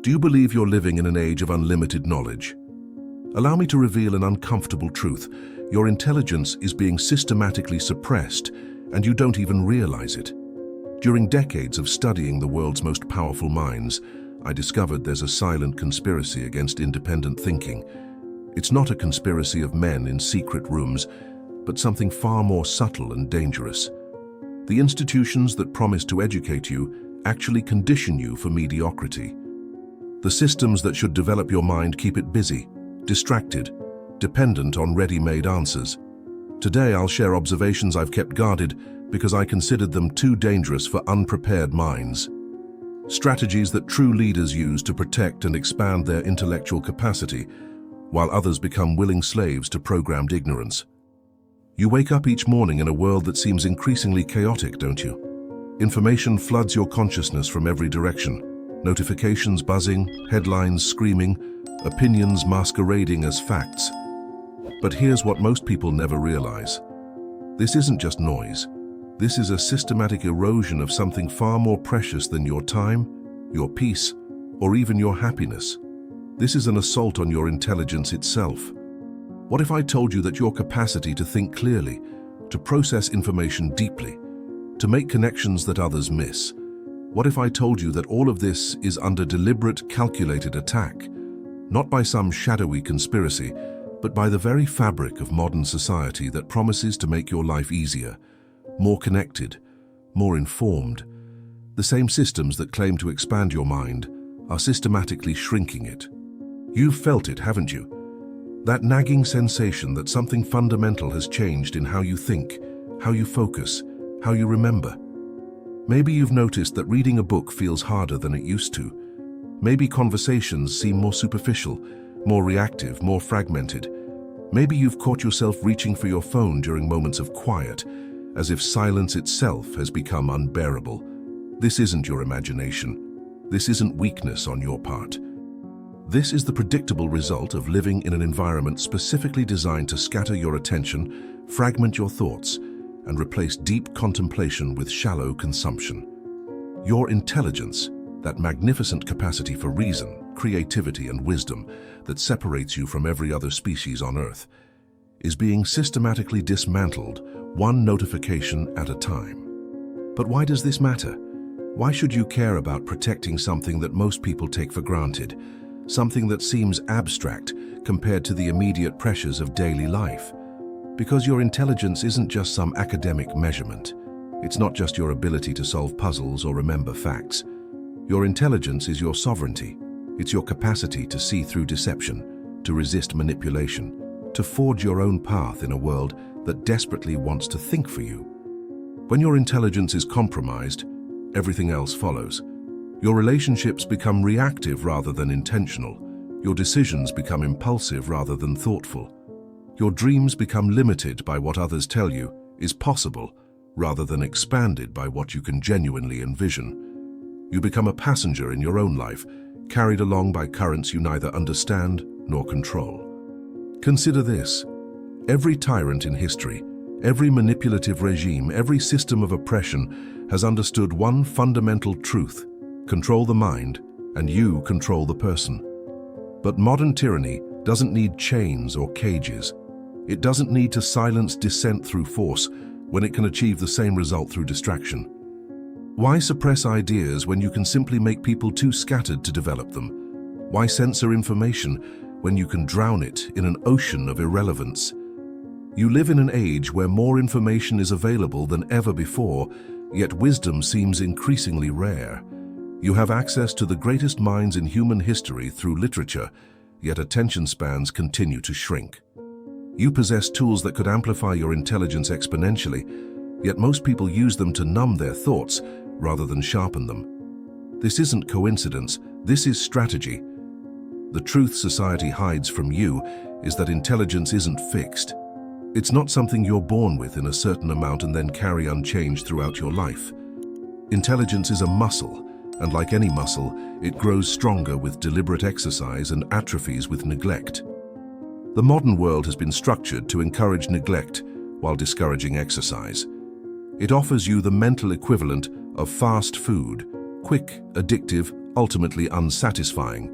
Do you believe you're living in an age of unlimited knowledge? Allow me to reveal an uncomfortable truth. Your intelligence is being systematically suppressed, and you don't even realize it. During decades of studying the world's most powerful minds, I discovered there's a silent conspiracy against independent thinking. It's not a conspiracy of men in secret rooms, but something far more subtle and dangerous. The institutions that promise to educate you actually condition you for mediocrity. The systems that should develop your mind keep it busy, distracted, dependent on ready-made answers. Today I'll share observations I've kept guarded because I considered them too dangerous for unprepared minds. Strategies that true leaders use to protect and expand their intellectual capacity, while others become willing slaves to programmed ignorance. You wake up each morning in a world that seems increasingly chaotic, don't you? Information floods your consciousness from every direction. Notifications buzzing, headlines screaming, opinions masquerading as facts. But here's what most people never realize. This isn't just noise. This is a systematic erosion of something far more precious than your time, your peace, or even your happiness. This is an assault on your intelligence itself. What if I told you that your capacity to think clearly, to process information deeply, to make connections that others miss? What if I told you that all of this is under deliberate, calculated attack, not by some shadowy conspiracy, but by the very fabric of modern society that promises to make your life easier, more connected, more informed? The same systems that claim to expand your mind are systematically shrinking it. You've felt it, haven't you? That nagging sensation that something fundamental has changed in how you think, how you focus, how you remember. Maybe you've noticed that reading a book feels harder than it used to. Maybe conversations seem more superficial, more reactive, more fragmented. Maybe you've caught yourself reaching for your phone during moments of quiet, as if silence itself has become unbearable. This isn't your imagination. This isn't weakness on your part. This is the predictable result of living in an environment specifically designed to scatter your attention, fragment your thoughts, and replace deep contemplation with shallow consumption. Your intelligence, that magnificent capacity for reason, creativity, and wisdom that separates you from every other species on Earth, is being systematically dismantled, one notification at a time. But why does this matter? Why should you care about protecting something that most people take for granted, something that seems abstract compared to the immediate pressures of daily life? Because your intelligence isn't just some academic measurement. It's not just your ability to solve puzzles or remember facts. Your intelligence is your sovereignty. It's your capacity to see through deception, to resist manipulation, to forge your own path in a world that desperately wants to think for you. When your intelligence is compromised, everything else follows. Your relationships become reactive rather than intentional. Your decisions become impulsive rather than thoughtful. Your dreams become limited by what others tell you is possible rather than expanded by what you can genuinely envision. You become a passenger in your own life, carried along by currents you neither understand nor control. Consider this. Every tyrant in history, every manipulative regime, every system of oppression has understood one fundamental truth: control the mind, and you control the person. But modern tyranny doesn't need chains or cages. It doesn't need to silence dissent through force when it can achieve the same result through distraction. Why suppress ideas when you can simply make people too scattered to develop them? Why censor information when you can drown it in an ocean of irrelevance? You live in an age where more information is available than ever before, yet wisdom seems increasingly rare. You have access to the greatest minds in human history through literature, yet attention spans continue to shrink. You possess tools that could amplify your intelligence exponentially, yet most people use them to numb their thoughts rather than sharpen them. This isn't coincidence, this is strategy. The truth society hides from you is that intelligence isn't fixed. It's not something you're born with in a certain amount and then carry unchanged throughout your life. Intelligence is a muscle, and like any muscle, it grows stronger with deliberate exercise and atrophies with neglect. The modern world has been structured to encourage neglect while discouraging exercise. It offers you the mental equivalent of fast food, quick, addictive, ultimately unsatisfying,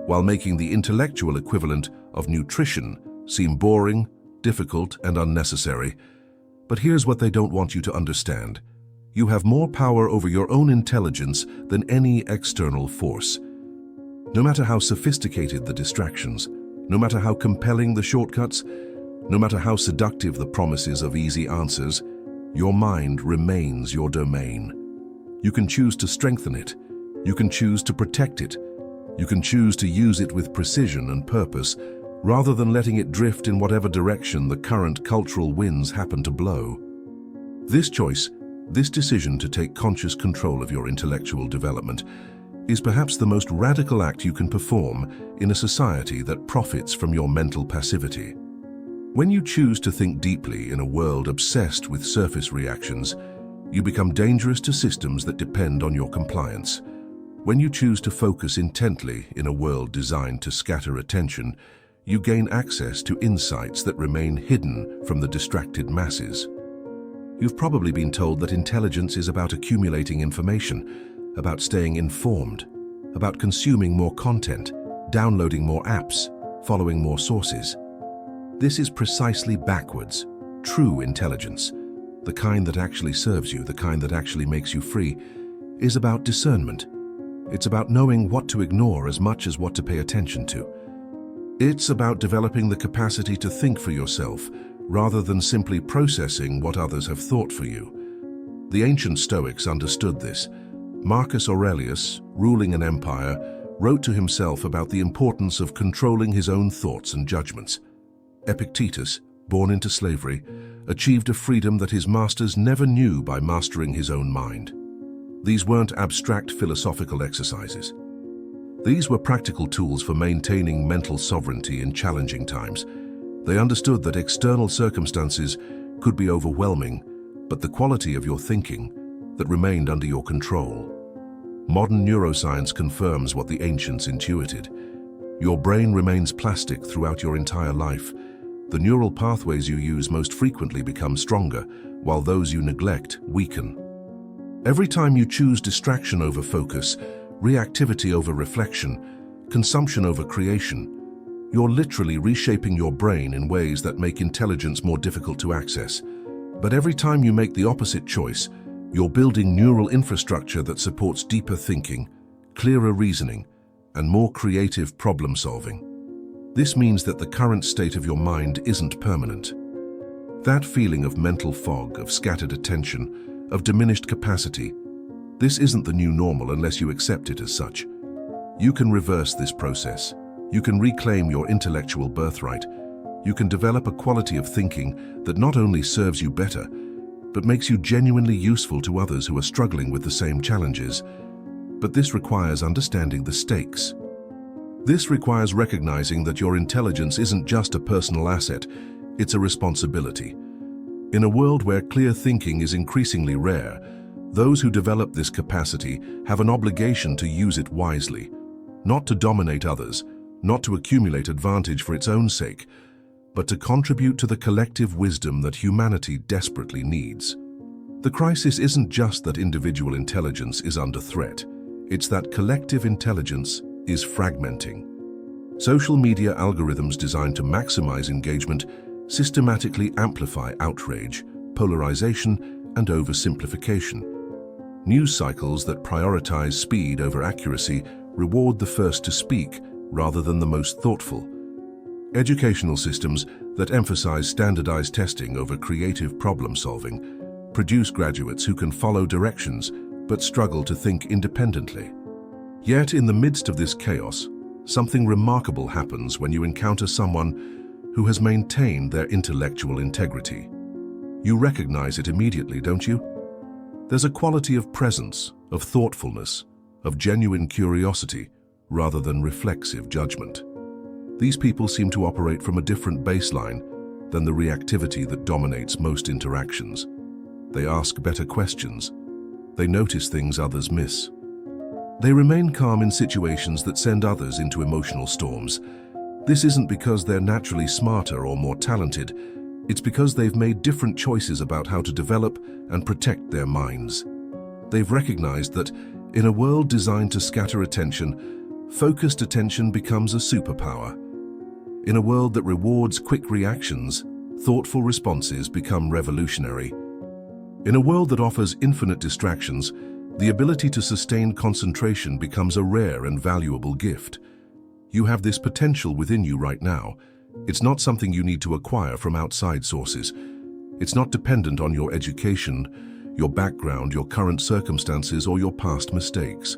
while making the intellectual equivalent of nutrition seem boring, difficult, and unnecessary. But here's what they don't want you to understand. You have more power over your own intelligence than any external force. No matter how sophisticated the distractions, no matter how compelling the shortcuts, no matter how seductive the promises of easy answers, your mind remains your domain. You can choose to strengthen it. You can choose to protect it. You can choose to use it with precision and purpose, rather than letting it drift in whatever direction the current cultural winds happen to blow. This choice, this decision to take conscious control of your intellectual development, is perhaps the most radical act you can perform in a society that profits from your mental passivity. When you choose to think deeply in a world obsessed with surface reactions, you become dangerous to systems that depend on your compliance. When you choose to focus intently in a world designed to scatter attention, you gain access to insights that remain hidden from the distracted masses. You've probably been told that intelligence is about accumulating information, about staying informed, about consuming more content, downloading more apps, following more sources. This is precisely backwards. True intelligence, the kind that actually serves you, the kind that actually makes you free, is about discernment. It's about knowing what to ignore as much as what to pay attention to. It's about developing the capacity to think for yourself, rather than simply processing what others have thought for you. The ancient Stoics understood this. Marcus Aurelius, ruling an empire, wrote to himself about the importance of controlling his own thoughts and judgments. Epictetus, born into slavery, achieved a freedom that his masters never knew by mastering his own mind. These weren't abstract philosophical exercises. These were practical tools for maintaining mental sovereignty in challenging times. They understood that external circumstances could be overwhelming, but the quality of your thinking that remained under your control. Modern neuroscience confirms what the ancients intuited. Your brain remains plastic throughout your entire life. The neural pathways you use most frequently become stronger, while those you neglect weaken. Every time you choose distraction over focus, reactivity over reflection, consumption over creation, you're literally reshaping your brain in ways that make intelligence more difficult to access. But every time you make the opposite choice, you're building neural infrastructure that supports deeper thinking, clearer reasoning, and more creative problem-solving. This means that the current state of your mind isn't permanent. That feeling of mental fog, of scattered attention, of diminished capacity, this isn't the new normal unless you accept it as such. You can reverse this process. You can reclaim your intellectual birthright. You can develop a quality of thinking that not only serves you better, but makes you genuinely useful to others who are struggling with the same challenges. But this requires understanding the stakes. This requires recognizing that your intelligence isn't just a personal asset, it's a responsibility. In a world where clear thinking is increasingly rare, those who develop this capacity have an obligation to use it wisely, not to dominate others, not to accumulate advantage for its own sake, but to contribute to the collective wisdom that humanity desperately needs. The crisis isn't just that individual intelligence is under threat, it's that collective intelligence is fragmenting. Social media algorithms designed to maximize engagement systematically amplify outrage, polarization, and oversimplification. News cycles that prioritize speed over accuracy reward the first to speak rather than the most thoughtful. Educational systems that emphasize standardized testing over creative problem-solving produce graduates who can follow directions but struggle to think independently. Yet, in the midst of this chaos, something remarkable happens when you encounter someone who has maintained their intellectual integrity. You recognize it immediately, don't you? There's a quality of presence, of thoughtfulness, of genuine curiosity, rather than reflexive judgment. These people seem to operate from a different baseline than the reactivity that dominates most interactions. They ask better questions. They notice things others miss. They remain calm in situations that send others into emotional storms. This isn't because they're naturally smarter or more talented. It's because they've made different choices about how to develop and protect their minds. They've recognized that In a world designed to scatter attention, focused attention becomes a superpower. In a world that rewards quick reactions, thoughtful responses become revolutionary. In a world that offers infinite distractions, the ability to sustain concentration becomes a rare and valuable gift. You have this potential within you right now. It's not something you need to acquire from outside sources. It's not dependent on your education, your background, your current circumstances, or your past mistakes.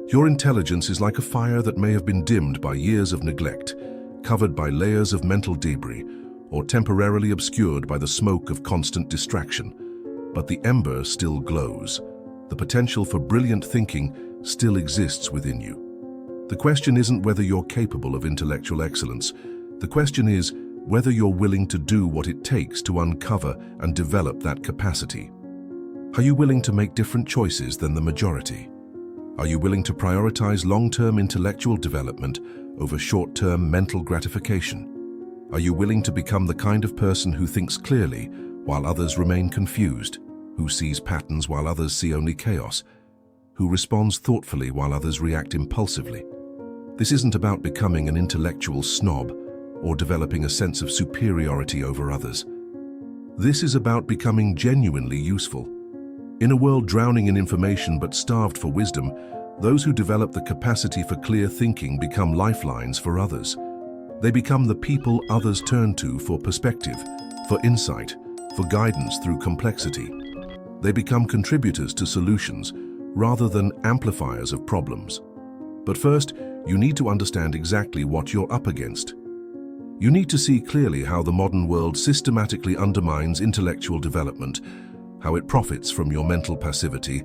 Your intelligence is like a fire that may have been dimmed by years of neglect, covered by layers of mental debris, or temporarily obscured by the smoke of constant distraction. But the ember still glows. The potential for brilliant thinking still exists within you. The question isn't whether you're capable of intellectual excellence. The question is whether you're willing to do what it takes to uncover and develop that capacity. Are you willing to make different choices than the majority? Are you willing to prioritize long-term intellectual development over short-term mental gratification? Are you willing to become the kind of person who thinks clearly while others remain confused, who sees patterns while others see only chaos, who responds thoughtfully while others react impulsively? This isn't about becoming an intellectual snob or developing a sense of superiority over others. This is about becoming genuinely useful. In a world drowning in information but starved for wisdom, those who develop the capacity for clear thinking become lifelines for others. They become the people others turn to for perspective, for insight, for guidance through complexity. They become contributors to solutions rather than amplifiers of problems. But first, you need to understand exactly what you're up against. You need to see clearly how the modern world systematically undermines intellectual development, how it profits from your mental passivity,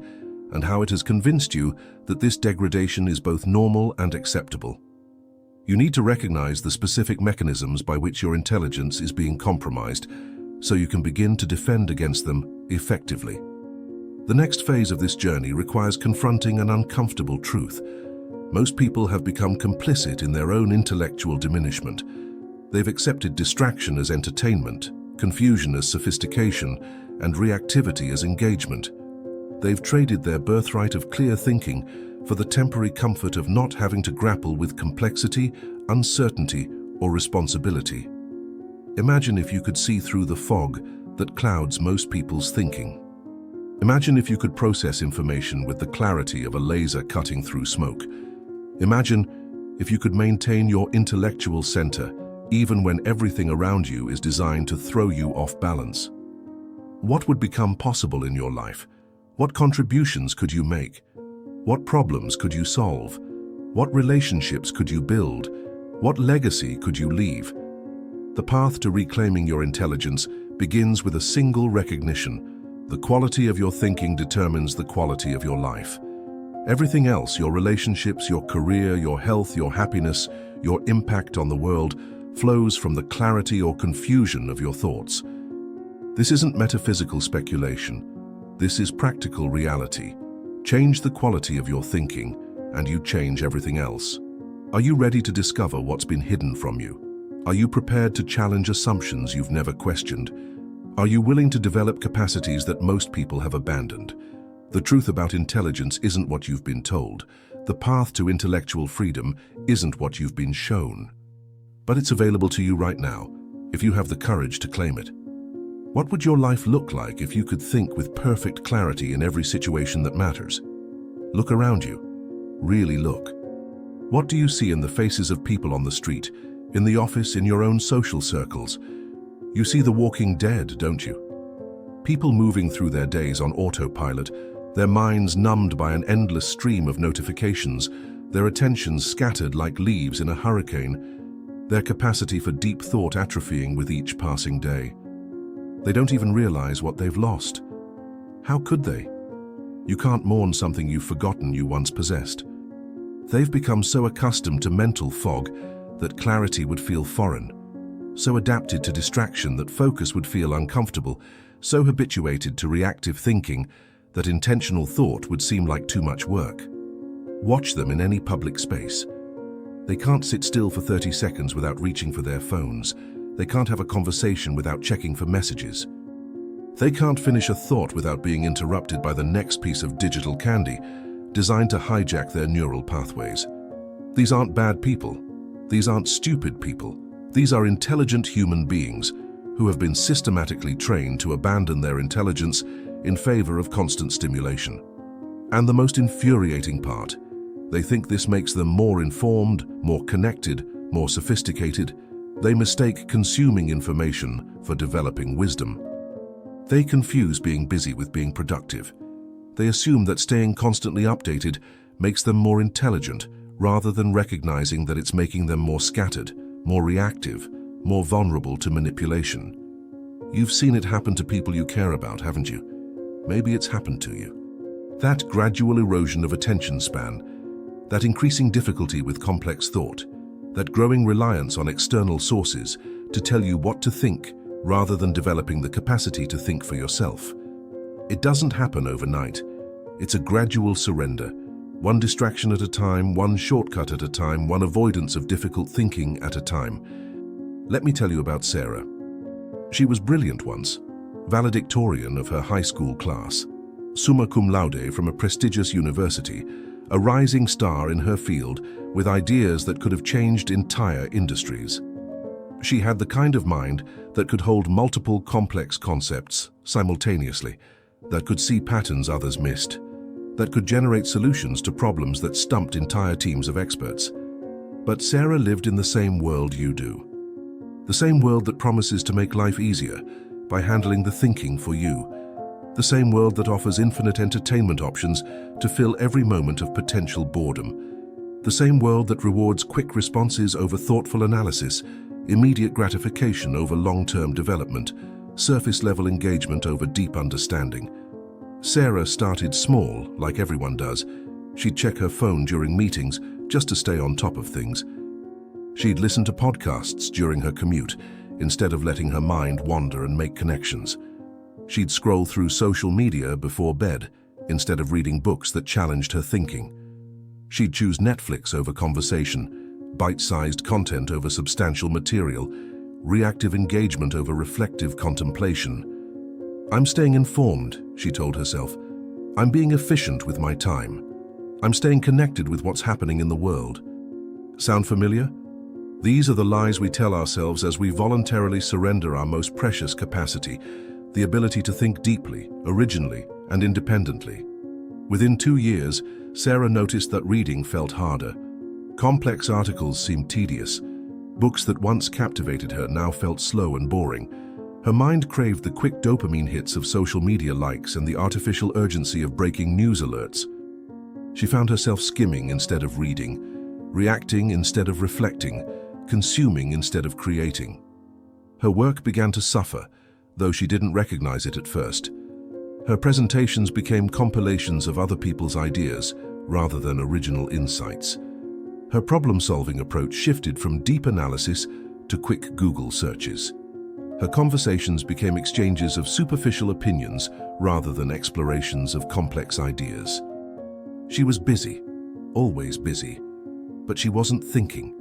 and how it has convinced you that this degradation is both normal and acceptable. You need to recognize the specific mechanisms by which your intelligence is being compromised, so you can begin to defend against them effectively. The next phase of this journey requires confronting an uncomfortable truth. Most people have become complicit in their own intellectual diminishment. They've accepted distraction as entertainment, confusion as sophistication, and reactivity as engagement. They've traded their birthright of clear thinking for the temporary comfort of not having to grapple with complexity, uncertainty, or responsibility. Imagine if you could see through the fog that clouds most people's thinking. Imagine if you could process information with the clarity of a laser cutting through smoke. Imagine if you could maintain your intellectual center even when everything around you is designed to throw you off balance. What would become possible in your life? What contributions could you make? What problems could you solve? What relationships could you build? What legacy could you leave? The path to reclaiming your intelligence begins with a single recognition. The quality of your thinking determines the quality of your life. Everything else, your relationships, your career, your health, your happiness, your impact on the world, flows from the clarity or confusion of your thoughts. This isn't metaphysical speculation. This is practical reality. Change the quality of your thinking, and you change everything else. Are you ready to discover what's been hidden from you? Are you prepared to challenge assumptions you've never questioned? Are you willing to develop capacities that most people have abandoned? The truth about intelligence isn't what you've been told. The path to intellectual freedom isn't what you've been shown. But it's available to you right now, if you have the courage to claim it. What would your life look like if you could think with perfect clarity in every situation that matters? Look around you. Really look. What do you see in the faces of people on the street, in the office, in your own social circles? You see the walking dead, don't you? People moving through their days on autopilot, their minds numbed by an endless stream of notifications, their attentions scattered like leaves in a hurricane, their capacity for deep thought atrophying with each passing day. They don't even realize what they've lost. How could they? You can't mourn something you've forgotten you once possessed. They've become so accustomed to mental fog that clarity would feel foreign, so adapted to distraction that focus would feel uncomfortable, so habituated to reactive thinking that intentional thought would seem like too much work. Watch them in any public space. They can't sit still for 30 seconds without reaching for their phones. They can't have a conversation without checking for messages. They can't finish a thought without being interrupted by the next piece of digital candy. designed to hijack their neural pathways. These aren't bad people. These aren't stupid people. These are intelligent human beings who have been systematically trained to abandon their intelligence in favor of constant stimulation. And the most infuriating part, they think this makes them more informed, more connected, more sophisticated. They mistake consuming information for developing wisdom. They confuse being busy with being productive. They assume that staying constantly updated makes them more intelligent, rather than recognizing that it's making them more scattered, more reactive, more vulnerable to manipulation. You've seen it happen to people you care about, haven't you? Maybe it's happened to you. That gradual erosion of attention span, that increasing difficulty with complex thought, that growing reliance on external sources to tell you what to think rather than developing the capacity to think for yourself. It doesn't happen overnight. It's a gradual surrender, one distraction at a time, one shortcut at a time, one avoidance of difficult thinking at a time. Let me tell you about Sarah. She was brilliant once, valedictorian of her high school class, summa cum laude from a prestigious university, a rising star in her field with ideas that could have changed entire industries. She had the kind of mind that could hold multiple complex concepts simultaneously, that could see patterns others missed, that could generate solutions to problems that stumped entire teams of experts. But Sarah lived in the same world you do. The same world that promises to make life easier by handling the thinking for you. The same world that offers infinite entertainment options to fill every moment of potential boredom. The same world that rewards quick responses over thoughtful analysis, immediate gratification over long-term development, surface-level engagement over deep understanding. Sarah started small, like everyone does. She'd check her phone during meetings just to stay on top of things. She'd listen to podcasts during her commute instead of letting her mind wander and make connections. She'd scroll through social media before bed instead of reading books that challenged her thinking. She'd choose Netflix over conversation, bite-sized content over substantial material, reactive engagement over reflective contemplation. I'm staying informed, she told herself. I'm being efficient with my time. I'm staying connected with what's happening in the world. Sound familiar? These are the lies we tell ourselves as we voluntarily surrender our most precious capacity, the ability to think deeply, originally, and independently. Within 2 years, Sarah noticed that reading felt harder. Complex articles seemed tedious. Books that once captivated her now felt slow and boring. Her mind craved the quick dopamine hits of social media likes and the artificial urgency of breaking news alerts. She found herself skimming instead of reading, reacting instead of reflecting, consuming instead of creating. Her work began to suffer, though she didn't recognize it at first. Her presentations became compilations of other people's ideas rather than original insights. Her problem-solving approach shifted from deep analysis to quick Google searches. Her conversations became exchanges of superficial opinions rather than explorations of complex ideas. She was busy, always busy, but she wasn't thinking.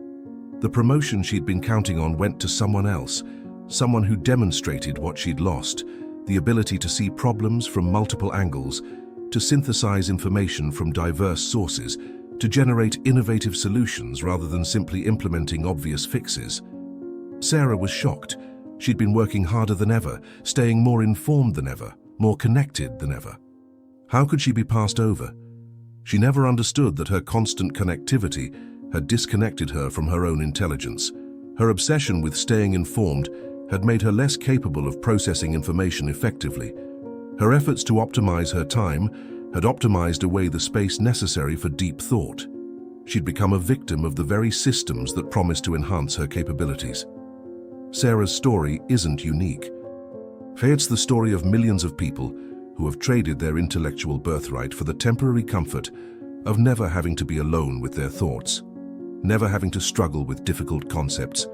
The promotion she'd been counting on went to someone else, someone who demonstrated what she'd lost, the ability to see problems from multiple angles, to synthesize information from diverse sources, to generate innovative solutions rather than simply implementing obvious fixes. Sarah was shocked. She'd been working harder than ever, staying more informed than ever, more connected than ever. How could she be passed over? She never understood that her constant connectivity had disconnected her from her own intelligence. Her obsession with staying informed had made her less capable of processing information effectively. Her efforts to optimize her time had optimized away the space necessary for deep thought. She'd become a victim of the very systems that promised to enhance her capabilities. Sarah's story isn't unique. It's the story of millions of people who have traded their intellectual birthright for the temporary comfort of never having to be alone with their thoughts, never having to struggle with difficult concepts,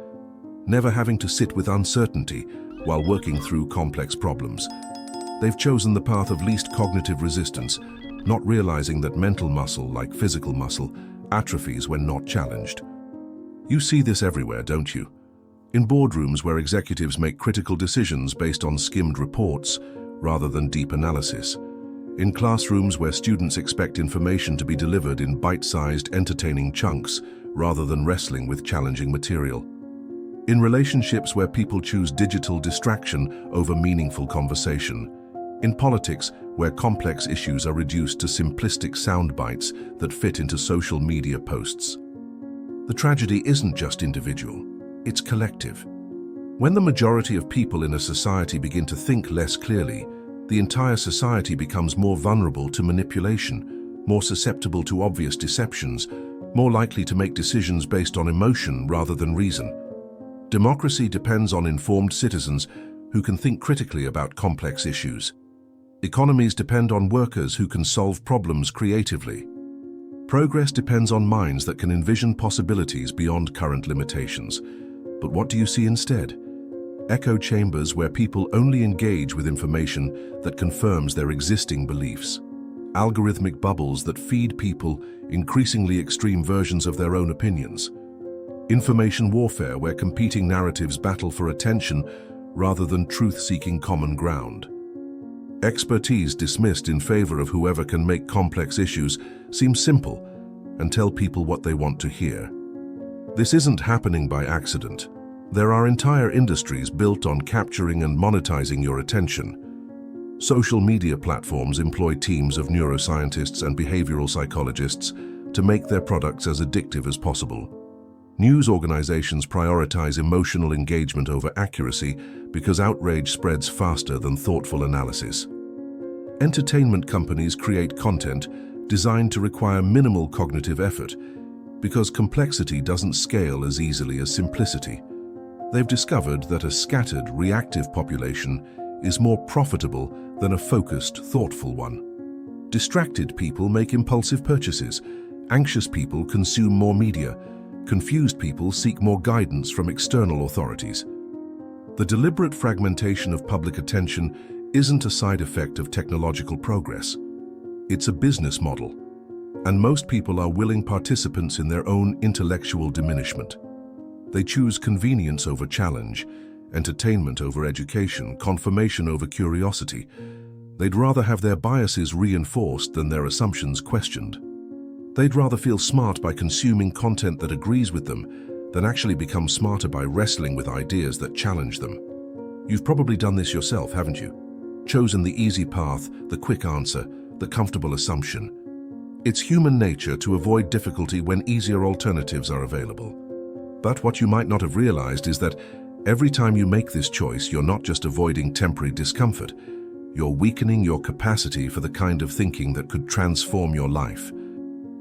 never having to sit with uncertainty while working through complex problems. They've chosen the path of least cognitive resistance, not realizing that mental muscle, like physical muscle, atrophies when not challenged. You see this everywhere, don't you? In boardrooms where executives make critical decisions based on skimmed reports rather than deep analysis. In classrooms where students expect information to be delivered in bite-sized, entertaining chunks rather than wrestling with challenging material. In relationships where people choose digital distraction over meaningful conversation. In politics where complex issues are reduced to simplistic sound bites that fit into social media posts. The tragedy isn't just individual, it's collective. When the majority of people in a society begin to think less clearly, the entire society becomes more vulnerable to manipulation, more susceptible to obvious deceptions, more likely to make decisions based on emotion rather than reason. Democracy depends on informed citizens who can think critically about complex issues. Economies depend on workers who can solve problems creatively. Progress depends on minds that can envision possibilities beyond current limitations. But what do you see instead? Echo chambers where people only engage with information that confirms their existing beliefs. Algorithmic bubbles that feed people increasingly extreme versions of their own opinions. Information warfare where competing narratives battle for attention rather than truth-seeking common ground. Expertise dismissed in favor of whoever can make complex issues seem simple and tell people what they want to hear. This isn't happening by accident. There are entire industries built on capturing and monetizing your attention. Social media platforms employ teams of neuroscientists and behavioral psychologists to make their products as addictive as possible. News organizations prioritize emotional engagement over accuracy because outrage spreads faster than thoughtful analysis. Entertainment companies create content designed to require minimal cognitive effort because complexity doesn't scale as easily as simplicity. They've discovered that a scattered, reactive population is more profitable than a focused, thoughtful one. Distracted people make impulsive purchases. Anxious people consume more media. Confused people seek more guidance from external authorities. The deliberate fragmentation of public attention isn't a side effect of technological progress. It's a business model, and most people are willing participants in their own intellectual diminishment. They choose convenience over challenge, entertainment over education, confirmation over curiosity. They'd rather have their biases reinforced than their assumptions questioned. They'd rather feel smart by consuming content that agrees with them than actually become smarter by wrestling with ideas that challenge them. You've probably done this yourself, haven't you? Chosen the easy path, the quick answer, the comfortable assumption. It's human nature to avoid difficulty when easier alternatives are available. But what you might not have realized is that every time you make this choice, you're not just avoiding temporary discomfort, you're weakening your capacity for the kind of thinking that could transform your life.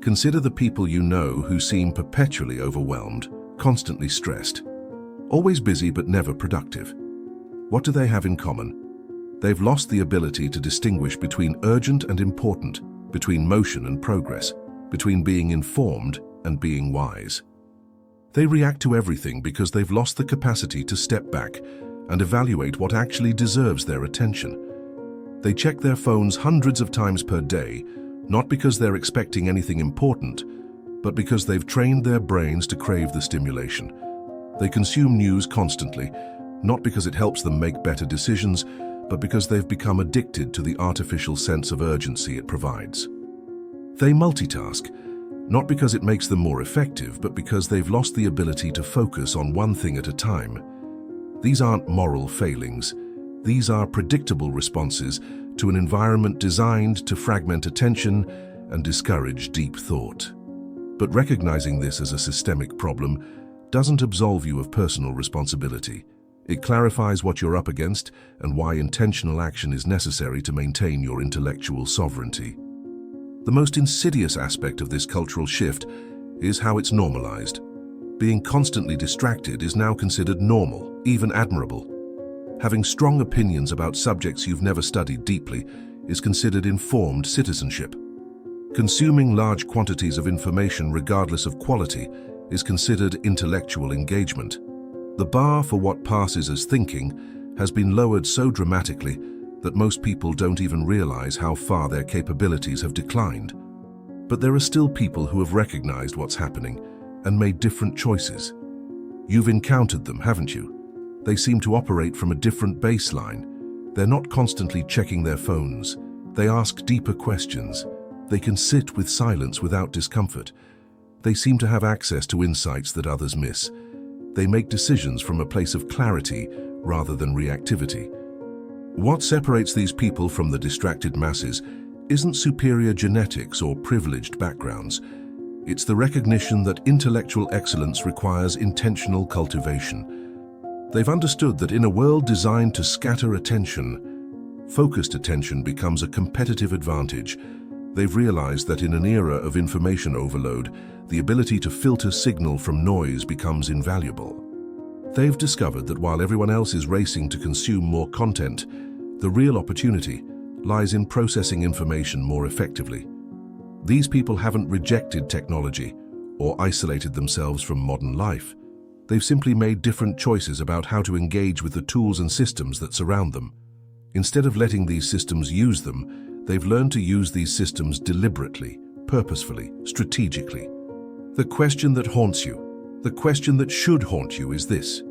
Consider the people you know who seem perpetually overwhelmed, constantly stressed, always busy but never productive. What do they have in common? They've lost the ability to distinguish between urgent and important, between motion and progress, between being informed and being wise. They react to everything because they've lost the capacity to step back and evaluate what actually deserves their attention. They check their phones hundreds of times per day, not because they're expecting anything important, but because they've trained their brains to crave the stimulation. They consume news constantly, not because it helps them make better decisions, but because they've become addicted to the artificial sense of urgency it provides. They multitask, not because it makes them more effective, but because they've lost the ability to focus on one thing at a time. These aren't moral failings. These are predictable responses to an environment designed to fragment attention and discourage deep thought. But recognizing this as a systemic problem doesn't absolve you of personal responsibility. It clarifies what you're up against and why intentional action is necessary to maintain your intellectual sovereignty. The most insidious aspect of this cultural shift is how it's normalized. Being constantly distracted is now considered normal, even admirable. Having strong opinions about subjects you've never studied deeply is considered informed citizenship. Consuming large quantities of information regardless of quality is considered intellectual engagement. The bar for what passes as thinking has been lowered so dramatically that most people don't even realize how far their capabilities have declined. But there are still people who have recognized what's happening and made different choices. You've encountered them, haven't you? They seem to operate from a different baseline. They're not constantly checking their phones. They ask deeper questions. They can sit with silence without discomfort. They seem to have access to insights that others miss. They make decisions from a place of clarity rather than reactivity. What separates these people from the distracted masses isn't superior genetics or privileged backgrounds. It's the recognition that intellectual excellence requires intentional cultivation. They've understood that in a world designed to scatter attention, focused attention becomes a competitive advantage. They've realized that in an era of information overload, the ability to filter signal from noise becomes invaluable. They've discovered that while everyone else is racing to consume more content, the real opportunity lies in processing information more effectively. These people haven't rejected technology or isolated themselves from modern life. They've simply made different choices about how to engage with the tools and systems that surround them. Instead of letting these systems use them, they've learned to use these systems deliberately, purposefully, strategically. The question that haunts you, the question that should haunt you is this: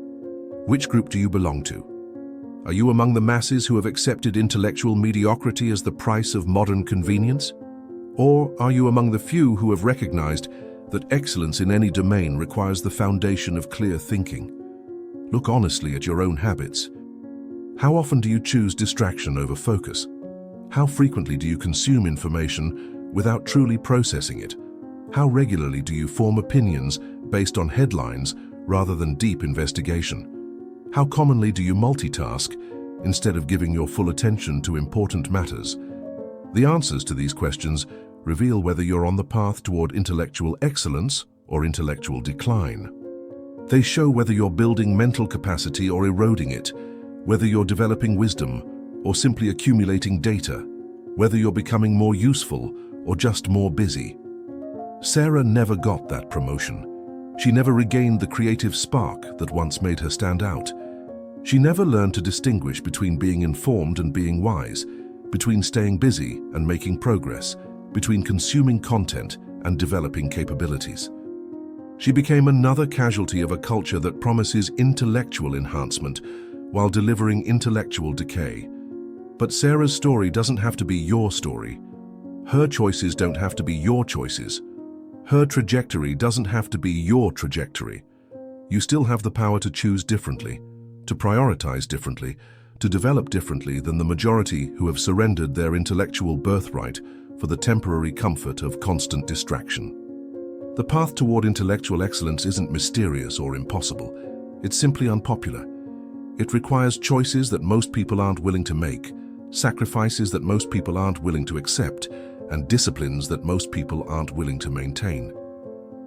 which group do you belong to? Are you among the masses who have accepted intellectual mediocrity as the price of modern convenience? Or are you among the few who have recognized that excellence in any domain requires the foundation of clear thinking? Look honestly at your own habits. How often do you choose distraction over focus? How frequently do you consume information without truly processing it? How regularly do you form opinions based on headlines rather than deep investigation? How commonly do you multitask instead of giving your full attention to important matters? The answers to these questions reveal whether you're on the path toward intellectual excellence or intellectual decline. They show whether you're building mental capacity or eroding it, whether you're developing wisdom or simply accumulating data, whether you're becoming more useful or just more busy. Sarah never got that promotion. She never regained the creative spark that once made her stand out. She never learned to distinguish between being informed and being wise, between staying busy and making progress, between consuming content and developing capabilities. She became another casualty of a culture that promises intellectual enhancement while delivering intellectual decay. But Sarah's story doesn't have to be your story. Her choices don't have to be your choices. Her trajectory doesn't have to be your trajectory. You still have the power to choose differently, to prioritize differently, to develop differently than the majority who have surrendered their intellectual birthright for the temporary comfort of constant distraction. The path toward intellectual excellence isn't mysterious or impossible. It's simply unpopular. It requires choices that most people aren't willing to make, sacrifices that most people aren't willing to accept, and disciplines that most people aren't willing to maintain.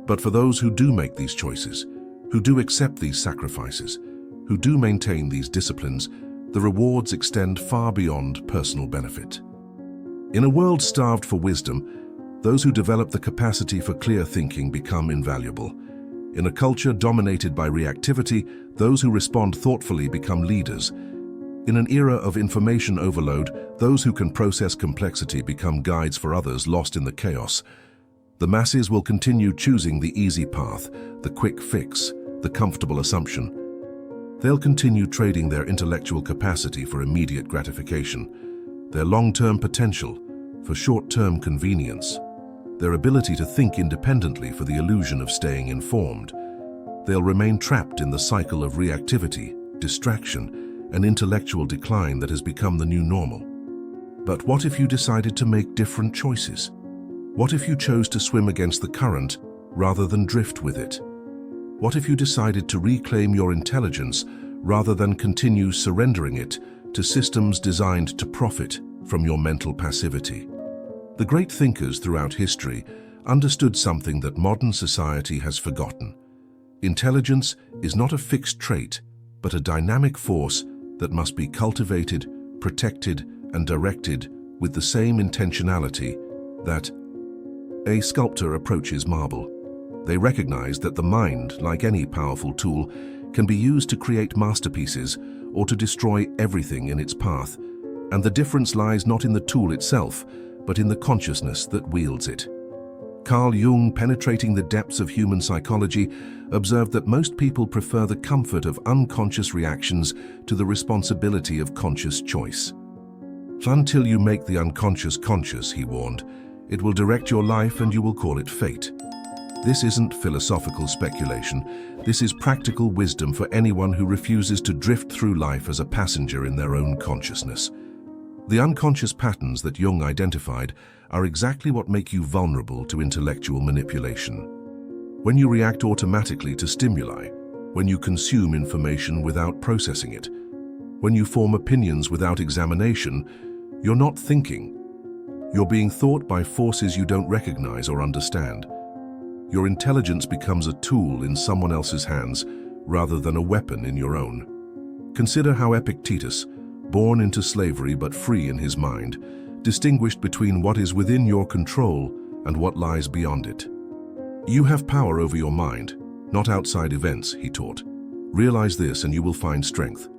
But for those who do make these choices, who do accept these sacrifices, who do maintain these disciplines, the rewards extend far beyond personal benefit. In a world starved for wisdom, those who develop the capacity for clear thinking become invaluable. In a culture dominated by reactivity, those who respond thoughtfully become leaders. In an era of information overload, those who can process complexity become guides for others lost in the chaos. The masses will continue choosing the easy path, the quick fix, the comfortable assumption. They'll continue trading their intellectual capacity for immediate gratification, their long-term potential for short-term convenience, their ability to think independently for the illusion of staying informed. They'll remain trapped in the cycle of reactivity, distraction, and intellectual decline that has become the new normal. But what if you decided to make different choices? What if you chose to swim against the current rather than drift with it? What if you decided to reclaim your intelligence rather than continue surrendering it to systems designed to profit from your mental passivity? The great thinkers throughout history understood something that modern society has forgotten. Intelligence is not a fixed trait, but a dynamic force that must be cultivated, protected, and directed with the same intentionality that a sculptor approaches marble. They recognize that the mind, like any powerful tool, can be used to create masterpieces or to destroy everything in its path, and the difference lies not in the tool itself, but in the consciousness that wields it. Carl Jung, penetrating the depths of human psychology, observed that most people prefer the comfort of unconscious reactions to the responsibility of conscious choice. Until you make the unconscious conscious, he warned, it will direct your life and you will call it fate. This isn't philosophical speculation. This is practical wisdom for anyone who refuses to drift through life as a passenger in their own consciousness. The unconscious patterns that Jung identified are exactly what make you vulnerable to intellectual manipulation. When you react automatically to stimuli, when you consume information without processing it, when you form opinions without examination, you're not thinking. You're being thought by forces you don't recognize or understand. Your intelligence becomes a tool in someone else's hands rather than a weapon in your own. Consider how Epictetus, born into slavery but free in his mind, distinguished between what is within your control and what lies beyond it. You have power over your mind, not outside events, he taught. Realize this and you will find strength.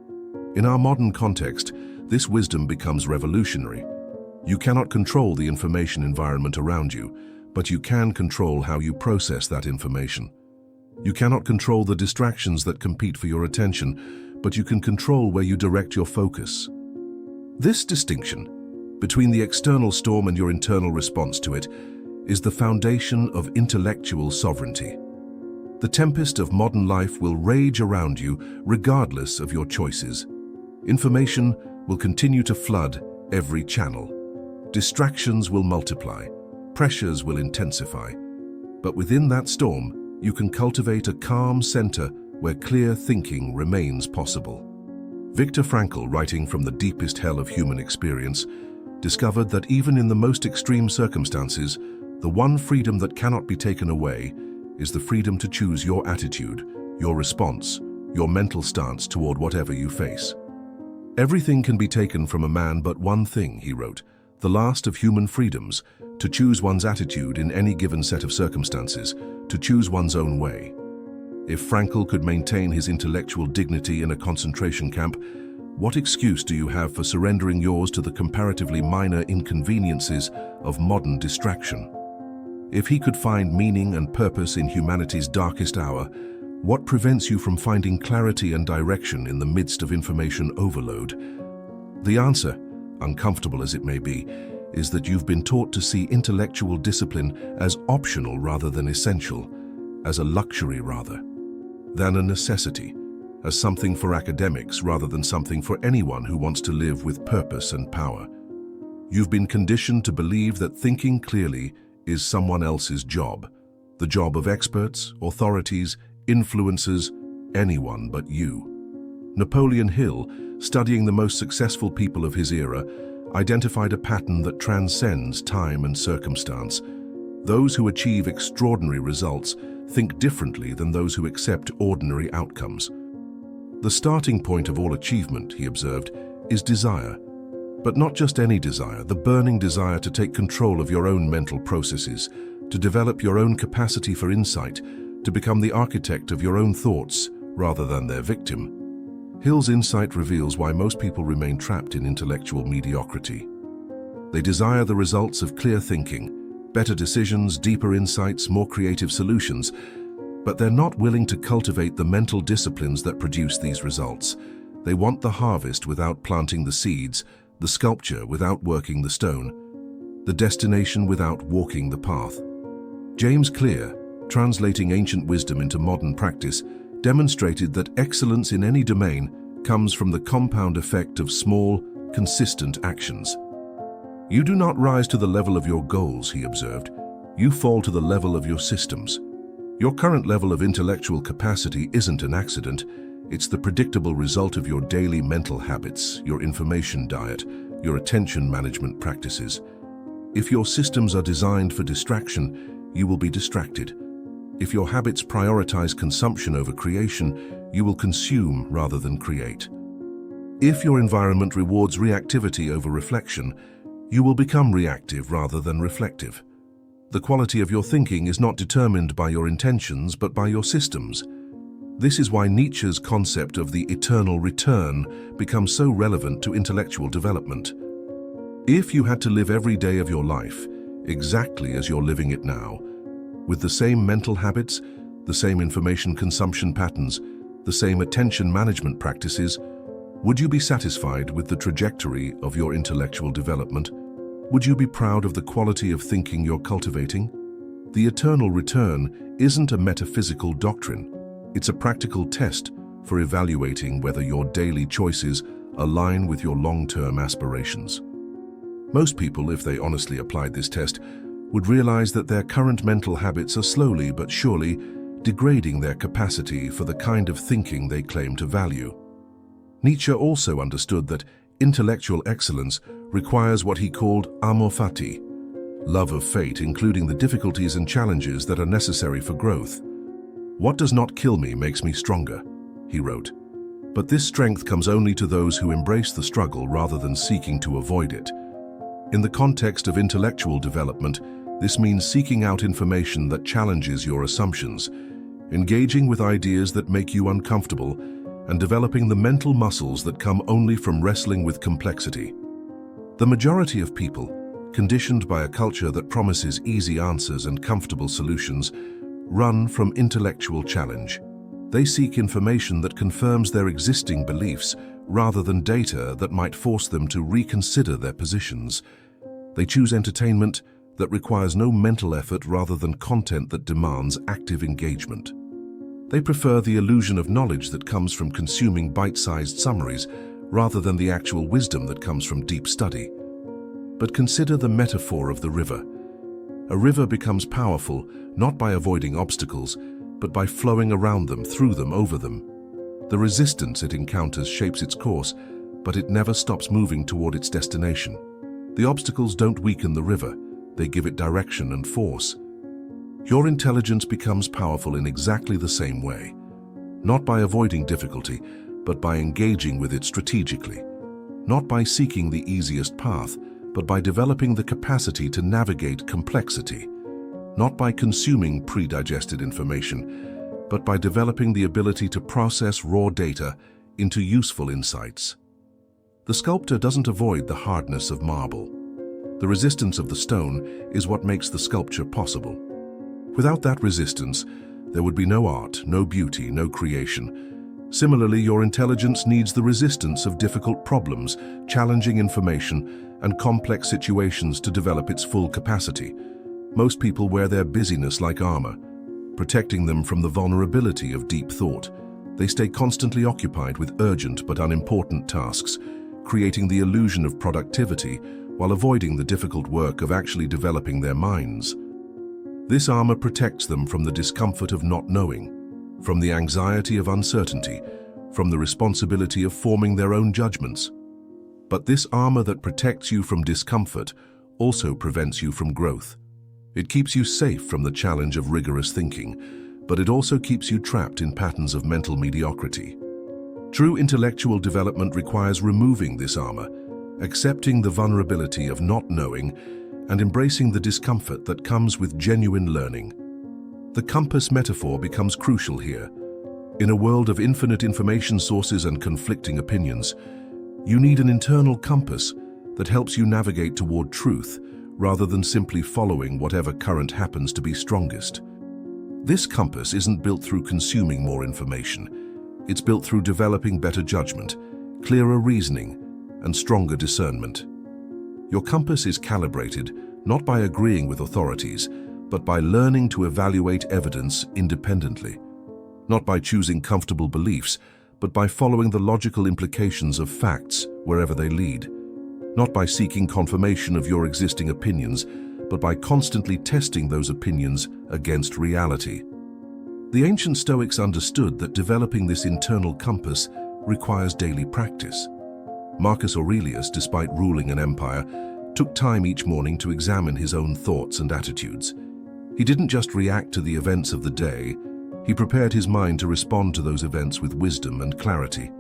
In our modern context, this wisdom becomes revolutionary. You cannot control the information environment around you, but you can control how you process that information. You cannot control the distractions that compete for your attention, but you can control where you direct your focus. This distinction between the external storm and your internal response to it is the foundation of intellectual sovereignty. The tempest of modern life will rage around you regardless of your choices. Information will continue to flood every channel. Distractions will multiply. Pressures will intensify. But within that storm, you can cultivate a calm center where clear thinking remains possible. Viktor Frankl, writing from the deepest hell of human experience, discovered that even in the most extreme circumstances, the one freedom that cannot be taken away is the freedom to choose your attitude, your response, your mental stance toward whatever you face. Everything can be taken from a man but one thing, he wrote, the last of human freedoms, to choose one's attitude in any given set of circumstances, to choose one's own way. If Frankl could maintain his intellectual dignity in a concentration camp, what excuse do you have for surrendering yours to the comparatively minor inconveniences of modern distraction? If he could find meaning and purpose in humanity's darkest hour, what prevents you from finding clarity and direction in the midst of information overload? The answer, uncomfortable as it may be, is that you've been taught to see intellectual discipline as optional rather than essential, as a luxury rather than a necessity, as something for academics rather than something for anyone who wants to live with purpose and power. You've been conditioned to believe that thinking clearly is someone else's job, the job of experts, authorities, influencers, anyone but you. Napoleon Hill, studying the most successful people of his era, identified a pattern that transcends time and circumstance. Those who achieve extraordinary results think differently than those who accept ordinary outcomes. The starting point of all achievement, he observed, is desire. But not just any desire, the burning desire to take control of your own mental processes, to develop your own capacity for insight, to become the architect of your own thoughts rather than their victim. Hill's insight reveals why most people remain trapped in intellectual mediocrity. They desire the results of clear thinking, better decisions, deeper insights, more creative solutions, but they're not willing to cultivate the mental disciplines that produce these results. They want the harvest without planting the seeds, the sculpture without working the stone, the destination without walking the path. James Clear, translating ancient wisdom into modern practice, demonstrated that excellence in any domain comes from the compound effect of small, consistent actions. You do not rise to the level of your goals, he observed. You fall to the level of your systems. Your current level of intellectual capacity isn't an accident. It's the predictable result of your daily mental habits, your information diet, your attention management practices. If your systems are designed for distraction, you will be distracted. If your habits prioritize consumption over creation, you will consume rather than create. If your environment rewards reactivity over reflection, you will become reactive rather than reflective. The quality of your thinking is not determined by your intentions, but by your systems. This is why Nietzsche's concept of the eternal return becomes so relevant to intellectual development. If you had to live every day of your life exactly as you're living it now, with the same mental habits, the same information consumption patterns, the same attention management practices, Would you be satisfied with the trajectory of your intellectual development? Would you be proud of the quality of thinking you're cultivating? The eternal return isn't a metaphysical doctrine. It's a practical test for evaluating whether your daily choices align with your long-term aspirations. Most people, if they honestly applied this test, would realize that their current mental habits are slowly but surely degrading their capacity for the kind of thinking they claim to value. Nietzsche also understood that intellectual excellence requires what he called amor fati, love of fate, including the difficulties and challenges that are necessary for growth. "What does not kill me makes me stronger," he wrote. But this strength comes only to those who embrace the struggle rather than seeking to avoid it. In the context of intellectual development, this means seeking out information that challenges your assumptions, engaging with ideas that make you uncomfortable, and developing the mental muscles that come only from wrestling with complexity. The majority of people, conditioned by a culture that promises easy answers and comfortable solutions, run from intellectual challenge. They seek information that confirms their existing beliefs rather than data that might force them to reconsider their positions. They choose entertainment that requires no mental effort rather than content that demands active engagement. They prefer the illusion of knowledge that comes from consuming bite-sized summaries rather than the actual wisdom that comes from deep study. But consider the metaphor of the river. A river becomes powerful not by avoiding obstacles, but by flowing around them, through them, over them. The resistance it encounters shapes its course, but it never stops moving toward its destination. The obstacles don't weaken the river, they give it direction and force. Your intelligence becomes powerful in exactly the same way, not by avoiding difficulty, but by engaging with it strategically, not by seeking the easiest path, but by developing the capacity to navigate complexity, not by consuming pre-digested information, but by developing the ability to process raw data into useful insights. The sculptor doesn't avoid the hardness of marble. The resistance of the stone is what makes the sculpture possible. Without that resistance, there would be no art, no beauty, no creation. Similarly, your intelligence needs the resistance of difficult problems, challenging information, and complex situations to develop its full capacity. Most people wear their busyness like armor, protecting them from the vulnerability of deep thought. They stay constantly occupied with urgent but unimportant tasks, creating the illusion of productivity while avoiding the difficult work of actually developing their minds. This armor protects them from the discomfort of not knowing, from the anxiety of uncertainty, from the responsibility of forming their own judgments. But this armor that protects you from discomfort also prevents you from growth. It keeps you safe from the challenge of rigorous thinking, but it also keeps you trapped in patterns of mental mediocrity. True intellectual development requires removing this armor, accepting the vulnerability of not knowing, and embracing the discomfort that comes with genuine learning. The compass metaphor becomes crucial here. In a world of infinite information sources and conflicting opinions, you need an internal compass that helps you navigate toward truth rather than simply following whatever current happens to be strongest. This compass isn't built through consuming more information. It's built through developing better judgment, clearer reasoning, and stronger discernment. Your compass is calibrated not by agreeing with authorities, but by learning to evaluate evidence independently. Not by choosing comfortable beliefs, but by following the logical implications of facts wherever they lead. Not by seeking confirmation of your existing opinions, but by constantly testing those opinions against reality. The ancient Stoics understood that developing this internal compass requires daily practice. Marcus Aurelius, despite ruling an empire, took time each morning to examine his own thoughts and attitudes. He didn't just react to the events of the day, he prepared his mind to respond to those events with wisdom and clarity.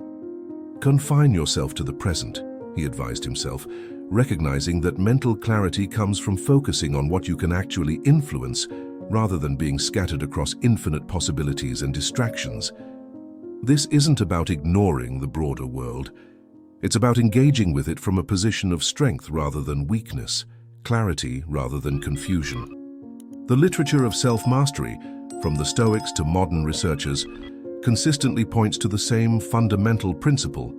Confine yourself to the present, he advised himself, recognizing that mental clarity comes from focusing on what you can actually influence rather than being scattered across infinite possibilities and distractions. This isn't about ignoring the broader world. It's about engaging with it from a position of strength rather than weakness, clarity rather than confusion. The literature of self-mastery, from the Stoics to modern researchers, consistently points to the same fundamental principle.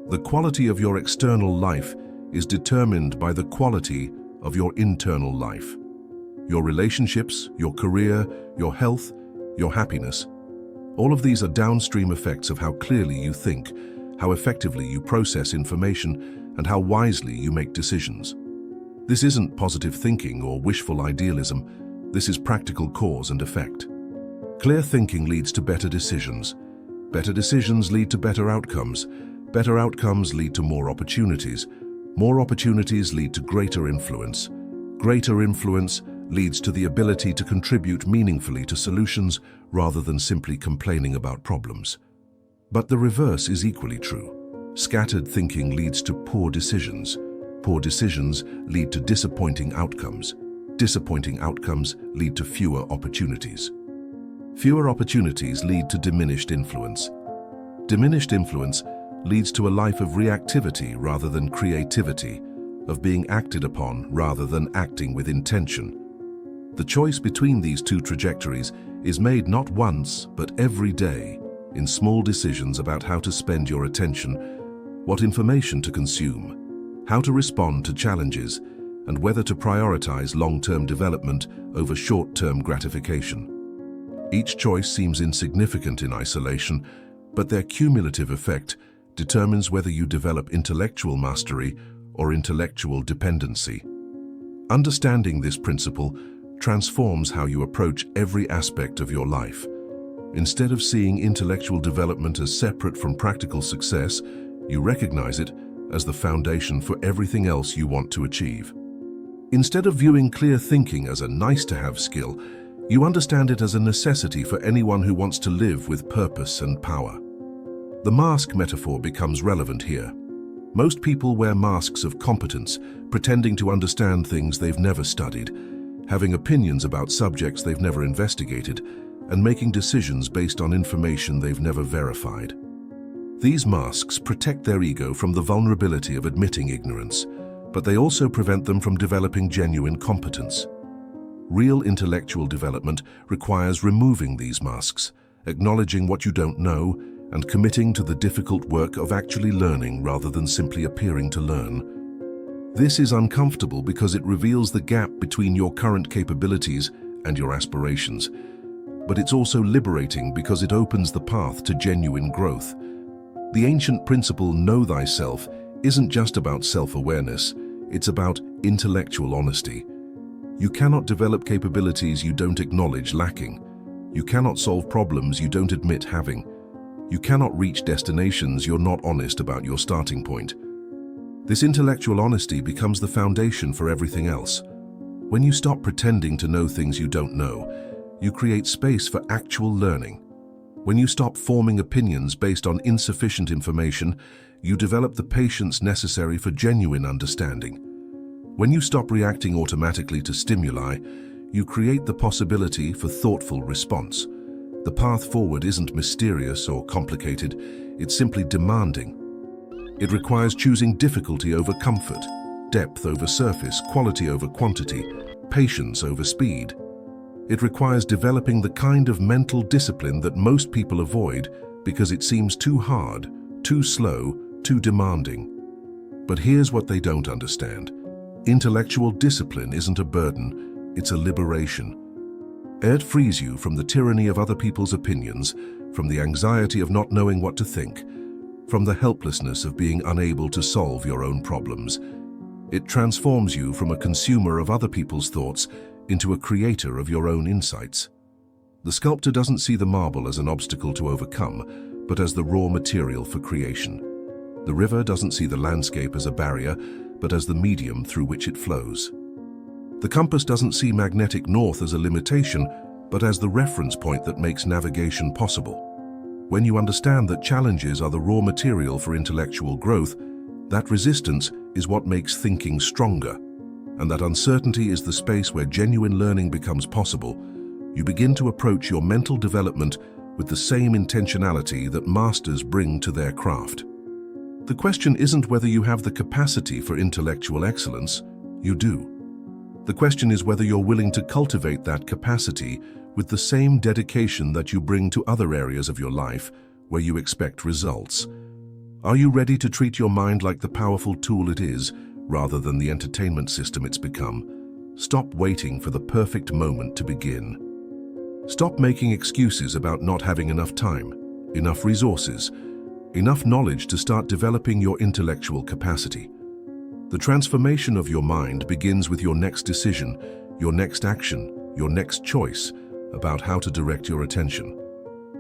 The quality of your external life is determined by the quality of your internal life. Your relationships, your career, your health, your happiness. All of these are downstream effects of how clearly you think, how effectively you process information, and how wisely you make decisions. This isn't positive thinking or wishful idealism. This is practical cause and effect. Clear thinking leads to better decisions. Better decisions lead to better outcomes. Better outcomes lead to more opportunities. More opportunities lead to greater influence. Greater influence leads to the ability to contribute meaningfully to solutions rather than simply complaining about problems. But the reverse is equally true. Scattered thinking leads to poor decisions. Poor decisions lead to disappointing outcomes. Disappointing outcomes lead to fewer opportunities. Fewer opportunities lead to diminished influence. Diminished influence leads to a life of reactivity rather than creativity, of being acted upon rather than acting with intention. The choice between these two trajectories is made not once, but every day, in small decisions about how to spend your attention, what information to consume, how to respond to challenges, and whether to prioritize long-term development over short-term gratification. Each choice seems insignificant in isolation, but their cumulative effect determines whether you develop intellectual mastery or intellectual dependency. Understanding this principle transforms how you approach every aspect of your life. Instead of seeing intellectual development as separate from practical success, you recognize it as the foundation for everything else you want to achieve. Instead of viewing clear thinking as a nice-to-have skill, you understand it as a necessity for anyone who wants to live with purpose and power. The mask metaphor becomes relevant here. Most people wear masks of competence, pretending to understand things they've never studied, having opinions about subjects they've never investigated, and making decisions based on information they've never verified. These masks protect their ego from the vulnerability of admitting ignorance, but they also prevent them from developing genuine competence. Real intellectual development requires removing these masks, acknowledging what you don't know, and committing to the difficult work of actually learning rather than simply appearing to learn. This is uncomfortable because it reveals the gap between your current capabilities and your aspirations. But it's also liberating because it opens the path to genuine growth. The ancient principle, know thyself, isn't just about self-awareness, it's about intellectual honesty. You cannot develop capabilities you don't acknowledge lacking. You cannot solve problems you don't admit having. You cannot reach destinations you're not honest about your starting point. This intellectual honesty becomes the foundation for everything else. When you stop pretending to know things you don't know, you create space for actual learning. When you stop forming opinions based on insufficient information, you develop the patience necessary for genuine understanding. When you stop reacting automatically to stimuli, you create the possibility for thoughtful response. The path forward isn't mysterious or complicated, it's simply demanding. It requires choosing difficulty over comfort, depth over surface, quality over quantity, patience over speed. It requires developing the kind of mental discipline that most people avoid because it seems too hard, too slow, too demanding. But here's what they don't understand. Intellectual discipline isn't a burden, it's a liberation. It frees you from the tyranny of other people's opinions, from the anxiety of not knowing what to think, from the helplessness of being unable to solve your own problems. It transforms you from a consumer of other people's thoughts into a creator of your own insights. The sculptor doesn't see the marble as an obstacle to overcome, but as the raw material for creation. The river doesn't see the landscape as a barrier, but as the medium through which it flows. The compass doesn't see magnetic north as a limitation, but as the reference point that makes navigation possible. When you understand that challenges are the raw material for intellectual growth, that resistance is what makes thinking stronger, and that uncertainty is the space where genuine learning becomes possible, you begin to approach your mental development with the same intentionality that masters bring to their craft. The question isn't whether you have the capacity for intellectual excellence, you do. The question is whether you're willing to cultivate that capacity with the same dedication that you bring to other areas of your life where you expect results. Are you ready to treat your mind like the powerful tool it is, rather than the entertainment system it's become? Stop waiting for the perfect moment to begin. Stop making excuses about not having enough time, enough resources, enough knowledge to start developing your intellectual capacity. The transformation of your mind begins with your next decision, your next action, your next choice about how to direct your attention.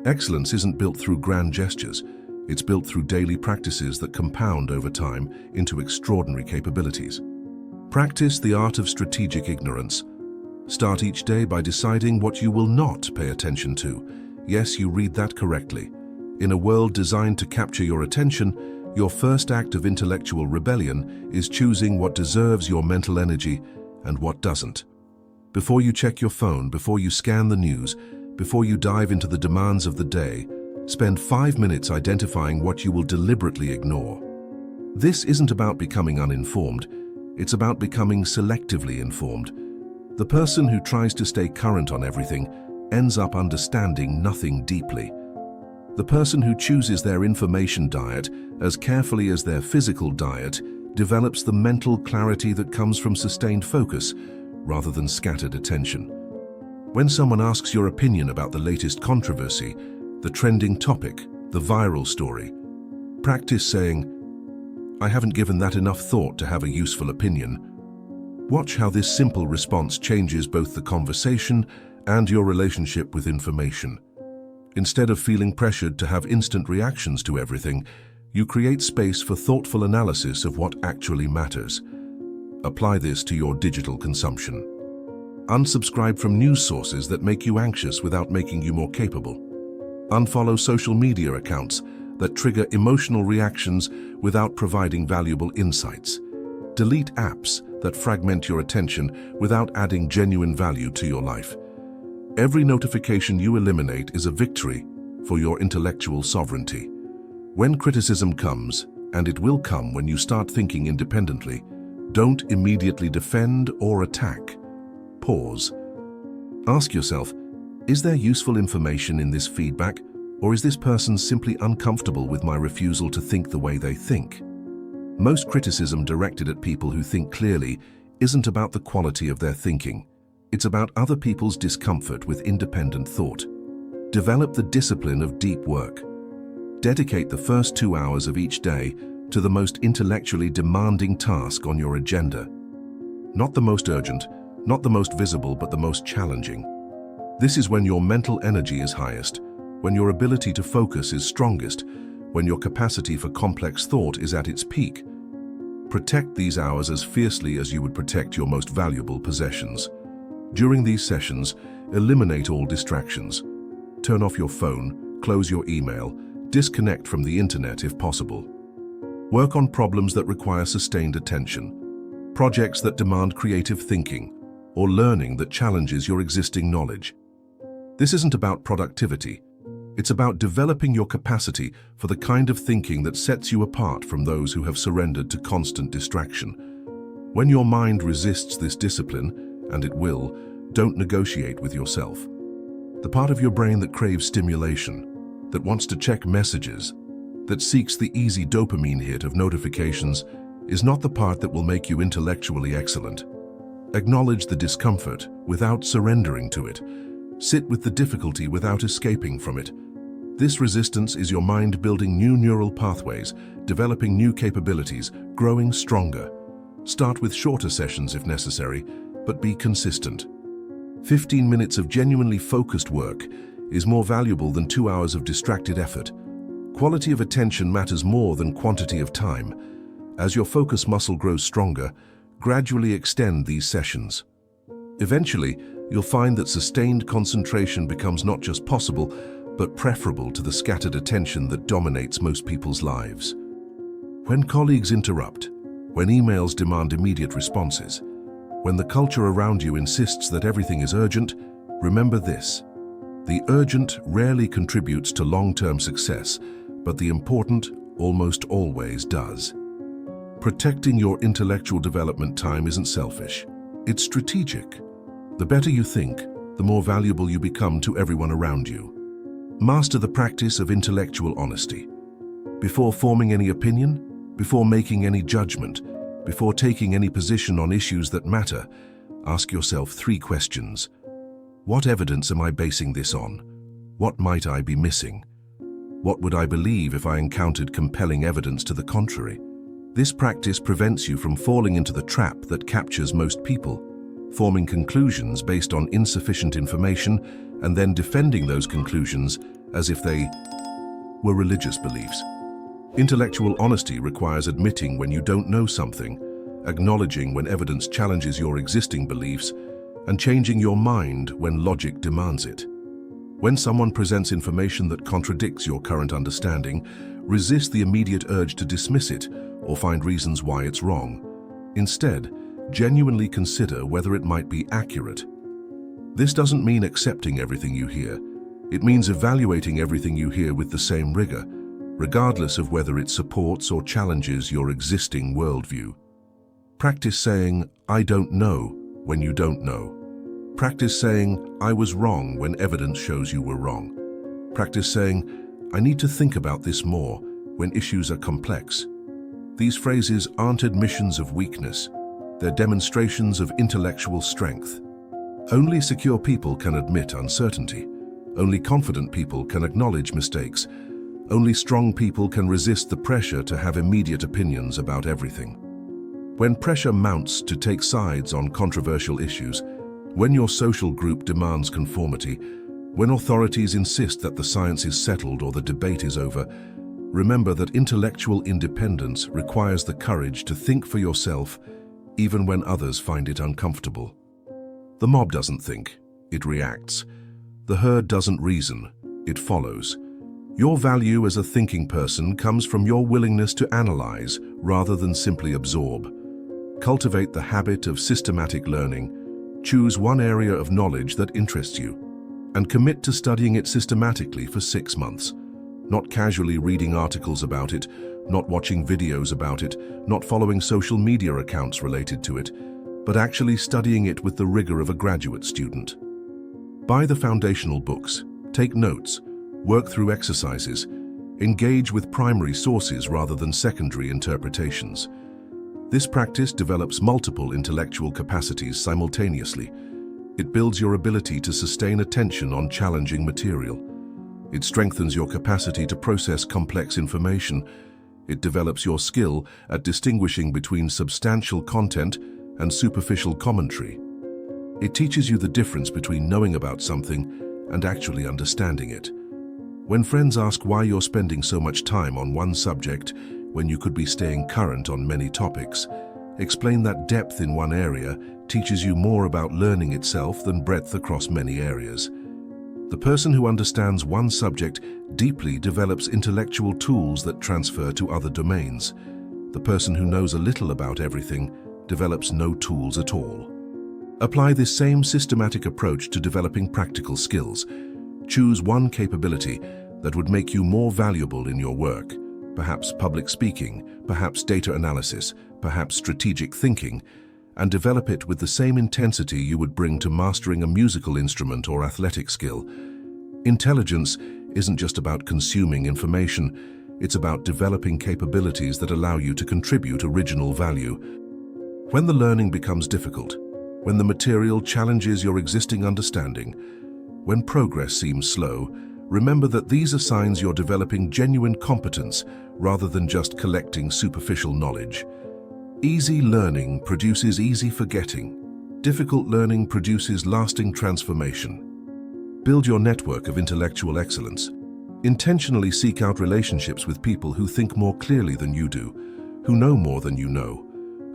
Excellence isn't built through grand gestures. It's built through daily practices that compound over time into extraordinary capabilities. Practice the art of strategic ignorance. Start each day by deciding what you will not pay attention to. Yes, you read that correctly. In a world designed to capture your attention, your first act of intellectual rebellion is choosing what deserves your mental energy and what doesn't. Before you check your phone, before you scan the news, before you dive into the demands of the day, spend 5 minutes identifying what you will deliberately ignore. This isn't about becoming uninformed, it's about becoming selectively informed. The person who tries to stay current on everything ends up understanding nothing deeply. The person who chooses their information diet as carefully as their physical diet develops the mental clarity that comes from sustained focus rather than scattered attention. When someone asks your opinion about the latest controversy, the trending topic, the viral story, practice saying, "I haven't given that enough thought to have a useful opinion." Watch how this simple response changes both the conversation and your relationship with information. Instead of feeling pressured to have instant reactions to everything, you create space for thoughtful analysis of what actually matters. Apply this to your digital consumption. Unsubscribe from news sources that make you anxious without making you more capable. Unfollow social media accounts that trigger emotional reactions without providing valuable insights. Delete apps that fragment your attention without adding genuine value to your life. Every notification you eliminate is a victory for your intellectual sovereignty. When criticism comes, and it will come when you start thinking independently, don't immediately defend or attack. Pause. Ask yourself, is there useful information in this feedback, or is this person simply uncomfortable with my refusal to think the way they think? Most criticism directed at people who think clearly isn't about the quality of their thinking. It's about other people's discomfort with independent thought. Develop the discipline of deep work. Dedicate the first 2 hours of each day to the most intellectually demanding task on your agenda. Not the most urgent, not the most visible, but the most challenging. This is when your mental energy is highest, when your ability to focus is strongest, when your capacity for complex thought is at its peak. Protect these hours as fiercely as you would protect your most valuable possessions. During these sessions, eliminate all distractions. Turn off your phone, close your email, disconnect from the internet if possible. Work on problems that require sustained attention, projects that demand creative thinking, or learning that challenges your existing knowledge. This isn't about productivity. It's about developing your capacity for the kind of thinking that sets you apart from those who have surrendered to constant distraction. When your mind resists this discipline, and it will, don't negotiate with yourself. The part of your brain that craves stimulation, that wants to check messages, that seeks the easy dopamine hit of notifications, is not the part that will make you intellectually excellent. Acknowledge the discomfort without surrendering to it. Sit with the difficulty without escaping from it. This resistance is your mind building new neural pathways, developing new capabilities, growing stronger. Start with shorter sessions if necessary, but be consistent. 15 minutes of genuinely focused work is more valuable than 2 hours of distracted effort. Quality of attention matters more than quantity of time. As your focus muscle grows stronger, gradually extend these sessions. Eventually, you'll find that sustained concentration becomes not just possible, but preferable to the scattered attention that dominates most people's lives. When colleagues interrupt, when emails demand immediate responses, when the culture around you insists that everything is urgent, remember this: the urgent rarely contributes to long-term success, but the important almost always does. Protecting your intellectual development time isn't selfish, it's strategic. The better you think, the more valuable you become to everyone around you. Master the practice of intellectual honesty. Before forming any opinion, before making any judgment, before taking any position on issues that matter, ask yourself 3 questions. What evidence am I basing this on? What might I be missing? What would I believe if I encountered compelling evidence to the contrary? This practice prevents you from falling into the trap that captures most people, forming conclusions based on insufficient information and then defending those conclusions as if they were religious beliefs. Intellectual honesty requires admitting when you don't know something, acknowledging when evidence challenges your existing beliefs, and changing your mind when logic demands it. When someone presents information that contradicts your current understanding, resist the immediate urge to dismiss it or find reasons why it's wrong. Instead, genuinely consider whether it might be accurate. This doesn't mean accepting everything you hear. It means evaluating everything you hear with the same rigor, regardless of whether it supports or challenges your existing worldview. Practice saying, "I don't know," when you don't know. Practice saying, "I was wrong," when evidence shows you were wrong. Practice saying, "I need to think about this more," when issues are complex. These phrases aren't admissions of weakness. They're demonstrations of intellectual strength. Only secure people can admit uncertainty. Only confident people can acknowledge mistakes. Only strong people can resist the pressure to have immediate opinions about everything. When pressure mounts to take sides on controversial issues, when your social group demands conformity, when authorities insist that the science is settled or the debate is over, remember that intellectual independence requires the courage to think for yourself, even when others find it uncomfortable. The mob doesn't think, it reacts. The herd doesn't reason, it follows. Your value as a thinking person comes from your willingness to analyze rather than simply absorb. Cultivate the habit of systematic learning. Choose one area of knowledge that interests you, and commit to studying it systematically for 6 months. Not casually reading articles about it, not watching videos about it, not following social media accounts related to it, but actually studying it with the rigor of a graduate student. Buy the foundational books, take notes, work through exercises, engage with primary sources rather than secondary interpretations. This practice develops multiple intellectual capacities simultaneously. It builds your ability to sustain attention on challenging material. It strengthens your capacity to process complex information. It develops your skill at distinguishing between substantial content and superficial commentary. It teaches you the difference between knowing about something and actually understanding it. When friends ask why you're spending so much time on one subject when you could be staying current on many topics, explain that depth in one area teaches you more about learning itself than breadth across many areas. The person who understands one subject deeply develops intellectual tools that transfer to other domains. The person who knows a little about everything develops no tools at all. Apply this same systematic approach to developing practical skills. Choose one capability that would make you more valuable in your work. Perhaps public speaking, perhaps data analysis, perhaps strategic thinking, and develop it with the same intensity you would bring to mastering a musical instrument or athletic skill. Intelligence isn't just about consuming information, it's about developing capabilities that allow you to contribute original value. When the learning becomes difficult, when the material challenges your existing understanding, when progress seems slow, remember that these are signs you're developing genuine competence rather than just collecting superficial knowledge. Easy learning produces easy forgetting. Difficult learning produces lasting transformation. Build your network of intellectual excellence. Intentionally seek out relationships with people who think more clearly than you do, who know more than you know,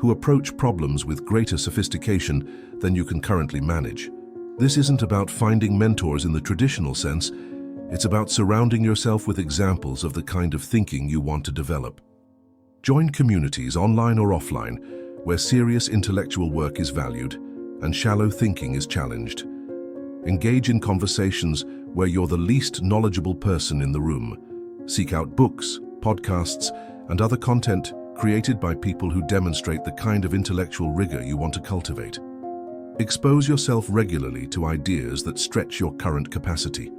who approach problems with greater sophistication than you can currently manage. This isn't about finding mentors in the traditional sense. It's about surrounding yourself with examples of the kind of thinking you want to develop. Join communities, online or offline, where serious intellectual work is valued and shallow thinking is challenged. Engage in conversations where you're the least knowledgeable person in the room. Seek out books, podcasts, and other content created by people who demonstrate the kind of intellectual rigor you want to cultivate. Expose yourself regularly to ideas that stretch your current capacity.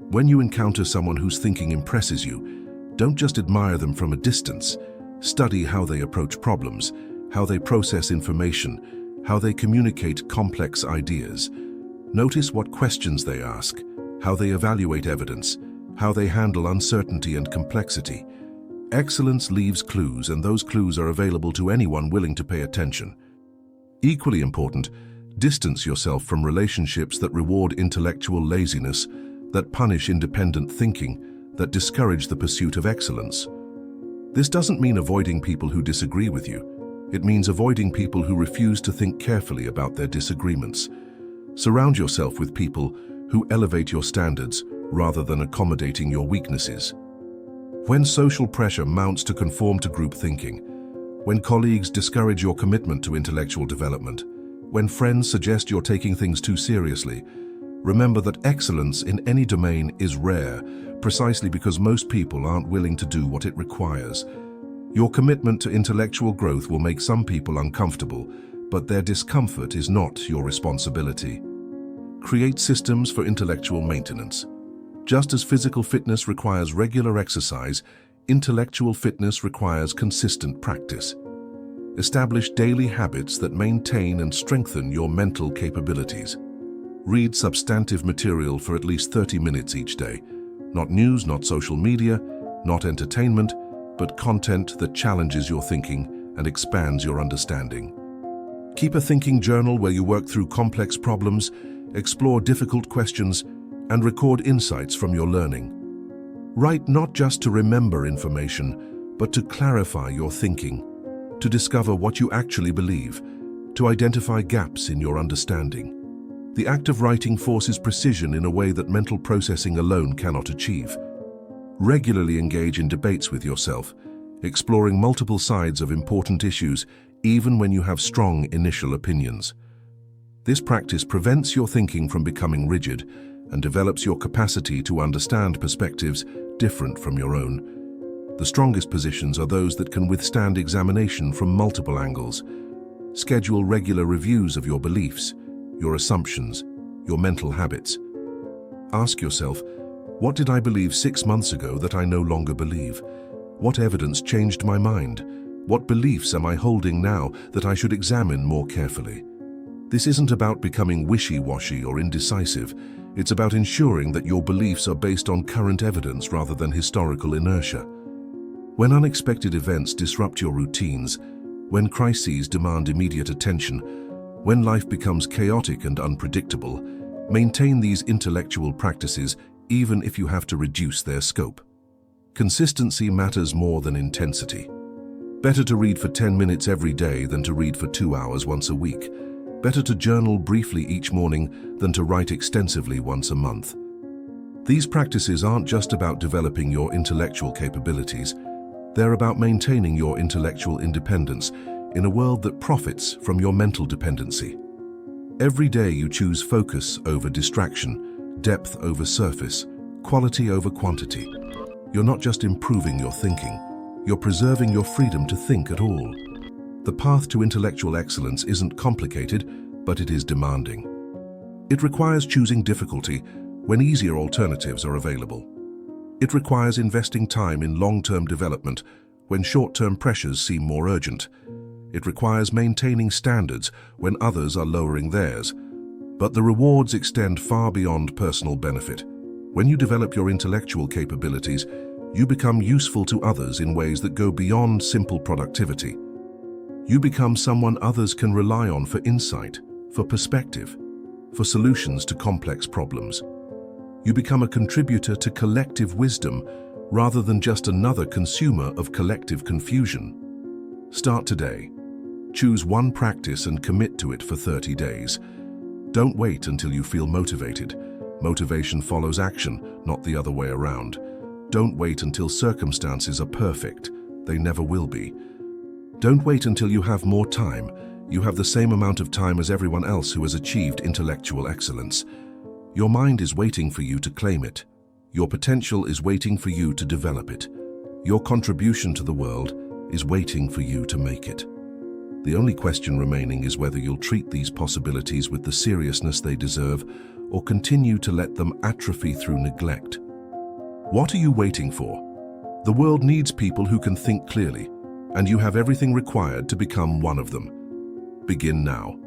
When you encounter someone whose thinking impresses you, Don't just admire them from a distance. Study how they approach problems, how they process information, how they communicate complex ideas. Notice what questions they ask, how they evaluate evidence, how they handle uncertainty and complexity. Excellence leaves clues, and those clues are available to anyone willing to pay attention. Equally important, distance yourself from relationships that reward intellectual laziness, that punish independent thinking, that discourage the pursuit of excellence. This doesn't mean avoiding people who disagree with you. It means avoiding people who refuse to think carefully about their disagreements. Surround yourself with people who elevate your standards rather than accommodating your weaknesses. When social pressure mounts to conform to group thinking, when colleagues discourage your commitment to intellectual development, when friends suggest you're taking things too seriously, remember that excellence in any domain is rare, precisely because most people aren't willing to do what it requires. Your commitment to intellectual growth will make some people uncomfortable, but their discomfort is not your responsibility. Create systems for intellectual maintenance. Just as physical fitness requires regular exercise, intellectual fitness requires consistent practice. Establish daily habits that maintain and strengthen your mental capabilities. Read substantive material for at least 30 minutes each day. Not news, not social media, not entertainment, but content that challenges your thinking and expands your understanding. Keep a thinking journal where you work through complex problems, explore difficult questions, and record insights from your learning. Write not just to remember information, but to clarify your thinking, to discover what you actually believe, to identify gaps in your understanding. The act of writing forces precision in a way that mental processing alone cannot achieve. Regularly engage in debates with yourself, exploring multiple sides of important issues, even when you have strong initial opinions. This practice prevents your thinking from becoming rigid and develops your capacity to understand perspectives different from your own. The strongest positions are those that can withstand examination from multiple angles. Schedule regular reviews of your beliefs, your assumptions, your mental habits. Ask yourself, what did I believe 6 months ago that I no longer believe? What evidence changed my mind? What beliefs am I holding now that I should examine more carefully? This isn't about becoming wishy-washy or indecisive. It's about ensuring that your beliefs are based on current evidence rather than historical inertia. When unexpected events disrupt your routines, when crises demand immediate attention, when life becomes chaotic and unpredictable, maintain these intellectual practices even if you have to reduce their scope. Consistency matters more than intensity. Better to read for 10 minutes every day than to read for 2 hours once a week. Better to journal briefly each morning than to write extensively once a month. These practices aren't just about developing your intellectual capabilities. They're about maintaining your intellectual independence in a world that profits from your mental dependency. Every day you choose focus over distraction, depth over surface, quality over quantity. You're not just improving your thinking, you're preserving your freedom to think at all. The path to intellectual excellence isn't complicated, but it is demanding. It requires choosing difficulty when easier alternatives are available. It requires investing time in long-term development when short-term pressures seem more urgent. It requires maintaining standards when others are lowering theirs. But the rewards extend far beyond personal benefit. When you develop your intellectual capabilities, you become useful to others in ways that go beyond simple productivity. You become someone others can rely on for insight, for perspective, for solutions to complex problems. You become a contributor to collective wisdom rather than just another consumer of collective confusion. Start today. Choose one practice and commit to it for 30 days. Don't wait until you feel motivated. Motivation follows action, not the other way around. Don't wait until circumstances are perfect. They never will be. Don't wait until you have more time. You have the same amount of time as everyone else who has achieved intellectual excellence. Your mind is waiting for you to claim it. Your potential is waiting for you to develop it. Your contribution to the world is waiting for you to make it. The only question remaining is whether you'll treat these possibilities with the seriousness they deserve or continue to let them atrophy through neglect. What are you waiting for? The world needs people who can think clearly, and you have everything required to become one of them. Begin now.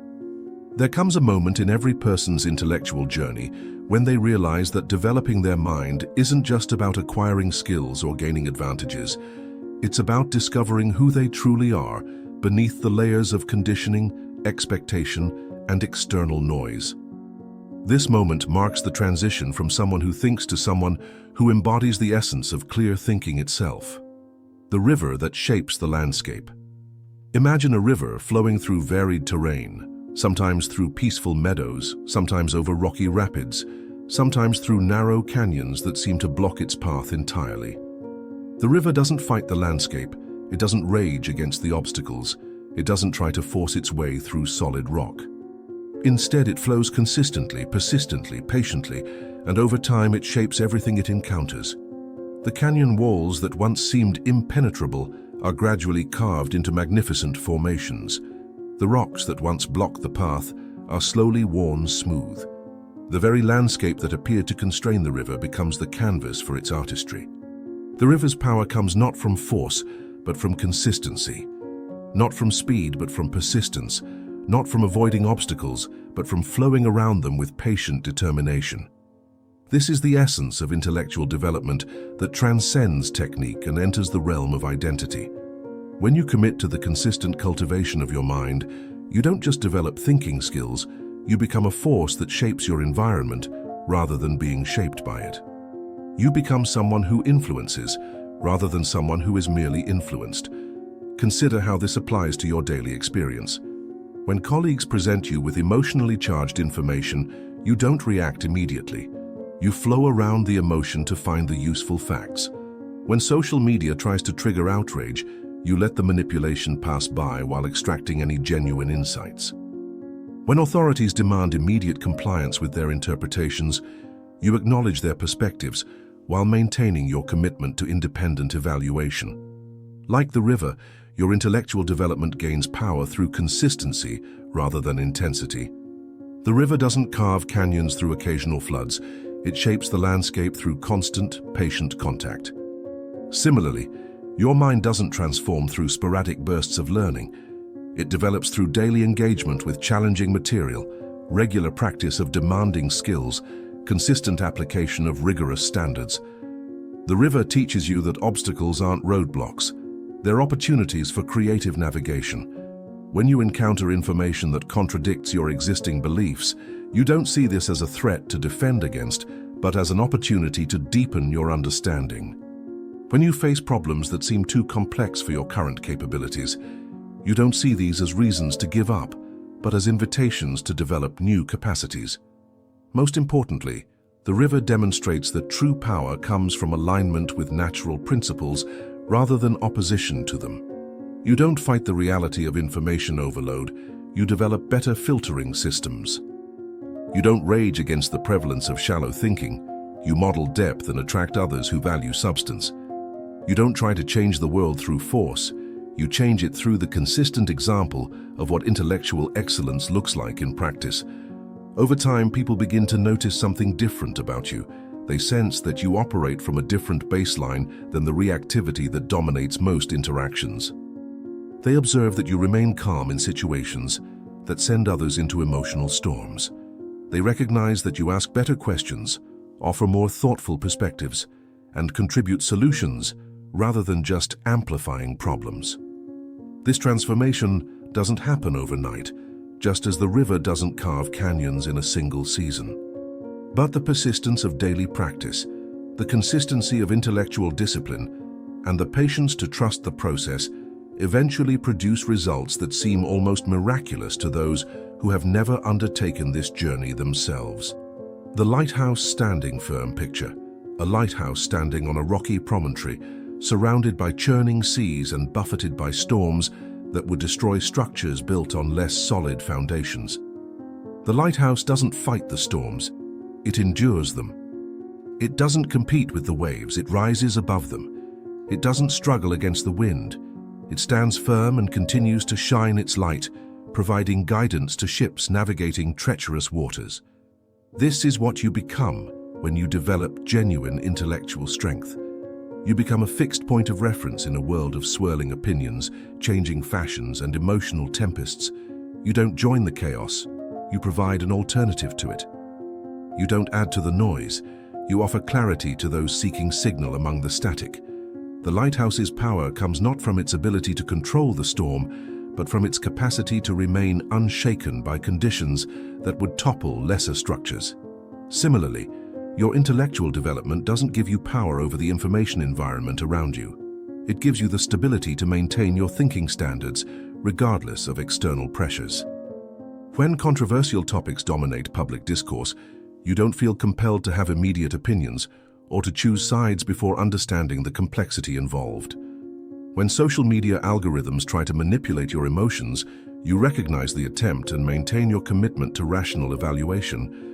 There comes a moment in every person's intellectual journey when they realize that developing their mind isn't just about acquiring skills or gaining advantages. It's about discovering who they truly are beneath the layers of conditioning, expectation, and external noise. This moment marks the transition from someone who thinks to someone who embodies the essence of clear thinking itself. The river that shapes the landscape. Imagine a river flowing through varied terrain, sometimes through peaceful meadows, sometimes over rocky rapids, sometimes through narrow canyons that seem to block its path entirely. The river doesn't fight the landscape, it doesn't rage against the obstacles, it doesn't try to force its way through solid rock. Instead, it flows consistently, persistently, patiently, and over time it shapes everything it encounters. The canyon walls that once seemed impenetrable are gradually carved into magnificent formations. The rocks that once blocked the path are slowly worn smooth. The very landscape that appeared to constrain the river becomes the canvas for its artistry. The river's power comes not from force, but from consistency. Not from speed, but from persistence. Not from avoiding obstacles, but from flowing around them with patient determination. This is the essence of intellectual development that transcends technique and enters the realm of identity. When you commit to the consistent cultivation of your mind, you don't just develop thinking skills, you become a force that shapes your environment rather than being shaped by it. You become someone who influences rather than someone who is merely influenced. Consider how this applies to your daily experience. When colleagues present you with emotionally charged information, you don't react immediately. You flow around the emotion to find the useful facts. When social media tries to trigger outrage, you let the manipulation pass by while extracting any genuine insights. When authorities demand immediate compliance with their interpretations, you acknowledge their perspectives while maintaining your commitment to independent evaluation. Like the river, your intellectual development gains power through consistency rather than intensity. The river doesn't carve canyons through occasional floods, it shapes the landscape through constant, patient contact. Similarly, your mind doesn't transform through sporadic bursts of learning. It develops through daily engagement with challenging material, regular practice of demanding skills, consistent application of rigorous standards. The river teaches you that obstacles aren't roadblocks. They're opportunities for creative navigation. When you encounter information that contradicts your existing beliefs, you don't see this as a threat to defend against, but as an opportunity to deepen your understanding. When you face problems that seem too complex for your current capabilities, you don't see these as reasons to give up, but as invitations to develop new capacities. Most importantly, the river demonstrates that true power comes from alignment with natural principles rather than opposition to them. You don't fight the reality of information overload, you develop better filtering systems. You don't rage against the prevalence of shallow thinking, you model depth and attract others who value substance. You don't try to change the world through force, you change it through the consistent example of what intellectual excellence looks like in practice. Over time, people begin to notice something different about you. They sense that you operate from a different baseline than the reactivity that dominates most interactions. They observe that you remain calm in situations that send others into emotional storms. They recognize that you ask better questions, offer more thoughtful perspectives, and contribute solutions rather than just amplifying problems. This transformation doesn't happen overnight, just as the river doesn't carve canyons in a single season. But the persistence of daily practice, the consistency of intellectual discipline, and the patience to trust the process eventually produce results that seem almost miraculous to those who have never undertaken this journey themselves. The lighthouse standing firm picture, a lighthouse standing on a rocky promontory, surrounded by churning seas and buffeted by storms that would destroy structures built on less solid foundations. The lighthouse doesn't fight the storms, it endures them. It doesn't compete with the waves, it rises above them. It doesn't struggle against the wind. It stands firm and continues to shine its light, providing guidance to ships navigating treacherous waters. This is what you become when you develop genuine intellectual strength. You become a fixed point of reference in a world of swirling opinions, changing fashions, and emotional tempests. You don't join the chaos, you provide an alternative to it. You don't add to the noise, you offer clarity to those seeking signal among the static. The lighthouse's power comes not from its ability to control the storm, but from its capacity to remain unshaken by conditions that would topple lesser structures. Similarly, your intellectual development doesn't give you power over the information environment around you. It gives you the stability to maintain your thinking standards, regardless of external pressures. When controversial topics dominate public discourse, you don't feel compelled to have immediate opinions or to choose sides before understanding the complexity involved. When social media algorithms try to manipulate your emotions, you recognize the attempt and maintain your commitment to rational evaluation.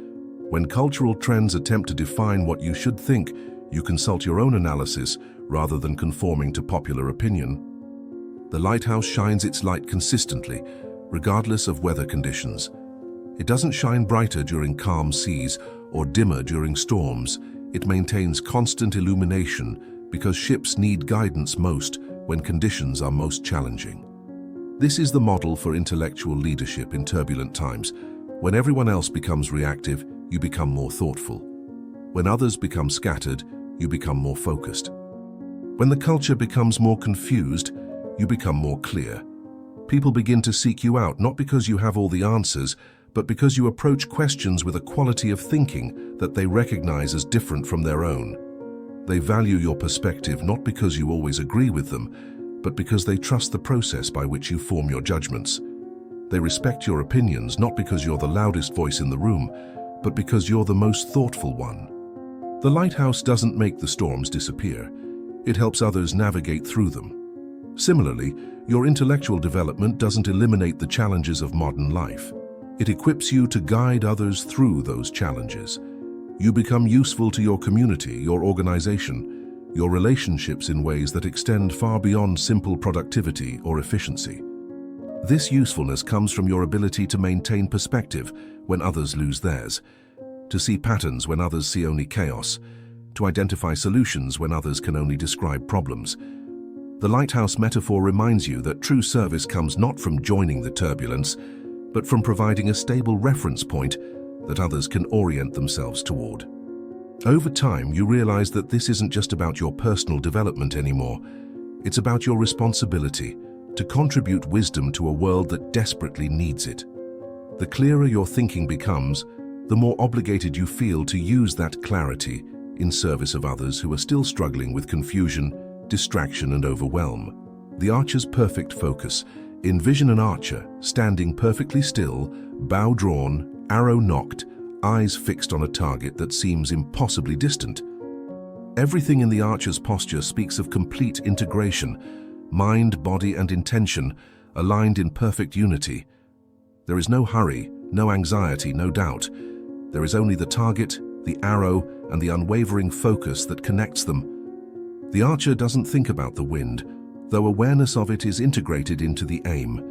When cultural trends attempt to define what you should think, you consult your own analysis rather than conforming to popular opinion. The lighthouse shines its light consistently, regardless of weather conditions. It doesn't shine brighter during calm seas or dimmer during storms. It maintains constant illumination because ships need guidance most when conditions are most challenging. This is the model for intellectual leadership in turbulent times. When everyone else becomes reactive, you become more thoughtful. When others become scattered, you become more focused. When the culture becomes more confused, you become more clear. People begin to seek you out not because you have all the answers, but because you approach questions with a quality of thinking that they recognize as different from their own. They value your perspective not because you always agree with them, but because they trust the process by which you form your judgments. They respect your opinions not because you're the loudest voice in the room, but because you're the most thoughtful one. The lighthouse doesn't make the storms disappear. It helps others navigate through them. Similarly, your intellectual development doesn't eliminate the challenges of modern life. It equips you to guide others through those challenges. You become useful to your community, your organization, your relationships in ways that extend far beyond simple productivity or efficiency. This usefulness comes from your ability to maintain perspective when others lose theirs, to see patterns when others see only chaos, to identify solutions when others can only describe problems. The lighthouse metaphor reminds you that true service comes not from joining the turbulence, but from providing a stable reference point that others can orient themselves toward. Over time, you realize that this isn't just about your personal development anymore. It's about your responsibility to contribute wisdom to a world that desperately needs it. The clearer your thinking becomes, the more obligated you feel to use that clarity in service of others who are still struggling with confusion, distraction, and overwhelm. The archer's perfect focus. Envision an archer standing perfectly still, bow drawn, arrow nocked, eyes fixed on a target that seems impossibly distant. Everything in the archer's posture speaks of complete integration, mind, body, and intention aligned in perfect unity. There is no hurry, no anxiety, no doubt. There is only the target, the arrow, and the unwavering focus that connects them. The archer doesn't think about the wind, though awareness of it is integrated into the aim.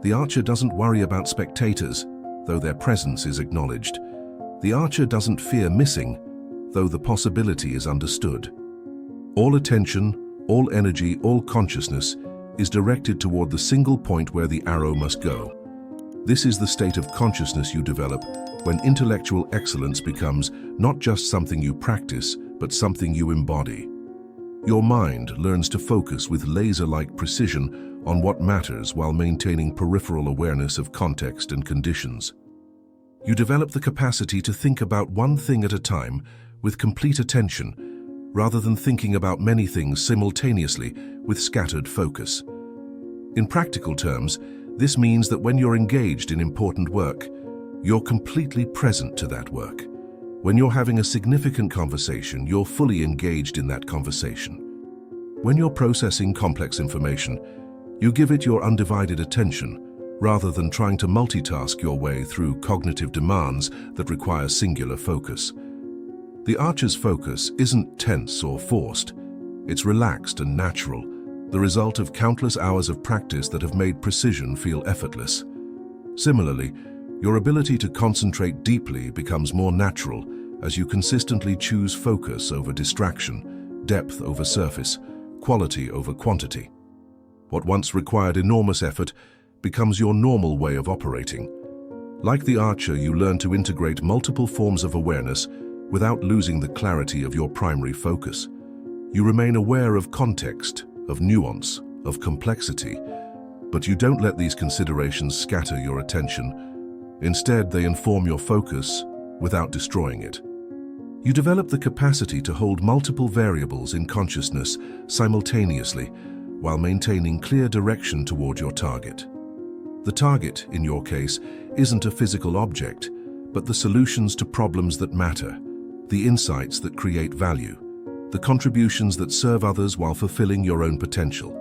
The archer doesn't worry about spectators, though their presence is acknowledged. The archer doesn't fear missing, though the possibility is understood. All attention, all energy, all consciousness is directed toward the single point where the arrow must go. This is the state of consciousness you develop when intellectual excellence becomes not just something you practice, but something you embody. Your mind learns to focus with laser-like precision on what matters while maintaining peripheral awareness of context and conditions. You develop the capacity to think about one thing at a time with complete attention, rather than thinking about many things simultaneously with scattered focus. In practical terms, this means that when you're engaged in important work, you're completely present to that work. When you're having a significant conversation, you're fully engaged in that conversation. When you're processing complex information, you give it your undivided attention, rather than trying to multitask your way through cognitive demands that require singular focus. The archer's focus isn't tense or forced. It's relaxed and natural, the result of countless hours of practice that have made precision feel effortless. Similarly, your ability to concentrate deeply becomes more natural as you consistently choose focus over distraction, depth over surface, quality over quantity. What once required enormous effort becomes your normal way of operating. Like the archer, you learn to integrate multiple forms of awareness without losing the clarity of your primary focus. You remain aware of context, of nuance, of complexity, but you don't let these considerations scatter your attention. Instead, they inform your focus without destroying it. You develop the capacity to hold multiple variables in consciousness simultaneously while maintaining clear direction toward your target. The target, in your case, isn't a physical object, but the solutions to problems that matter, the insights that create value, the contributions that serve others while fulfilling your own potential.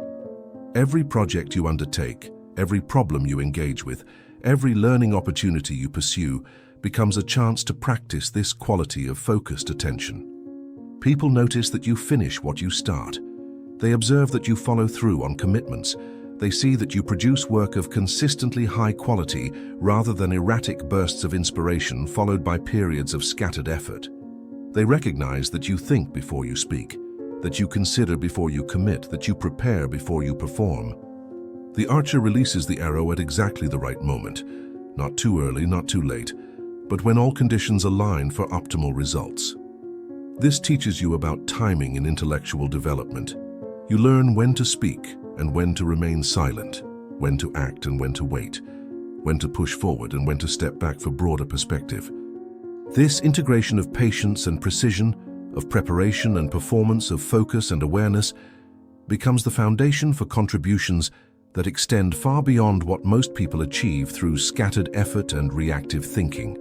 Every project you undertake, every problem you engage with, every learning opportunity you pursue becomes a chance to practice this quality of focused attention. People notice that you finish what you start. They observe that you follow through on commitments. They see that you produce work of consistently high quality rather than erratic bursts of inspiration followed by periods of scattered effort. They recognize that you think before you speak, that you consider before you commit, that you prepare before you perform. The archer releases the arrow at exactly the right moment, not too early, not too late, but when all conditions align for optimal results. This teaches you about timing in intellectual development. You learn when to speak and when to remain silent, when to act and when to wait, when to push forward and when to step back for broader perspective. This integration of patience and precision, of preparation and performance, of focus and awareness, becomes the foundation for contributions that extend far beyond what most people achieve through scattered effort and reactive thinking.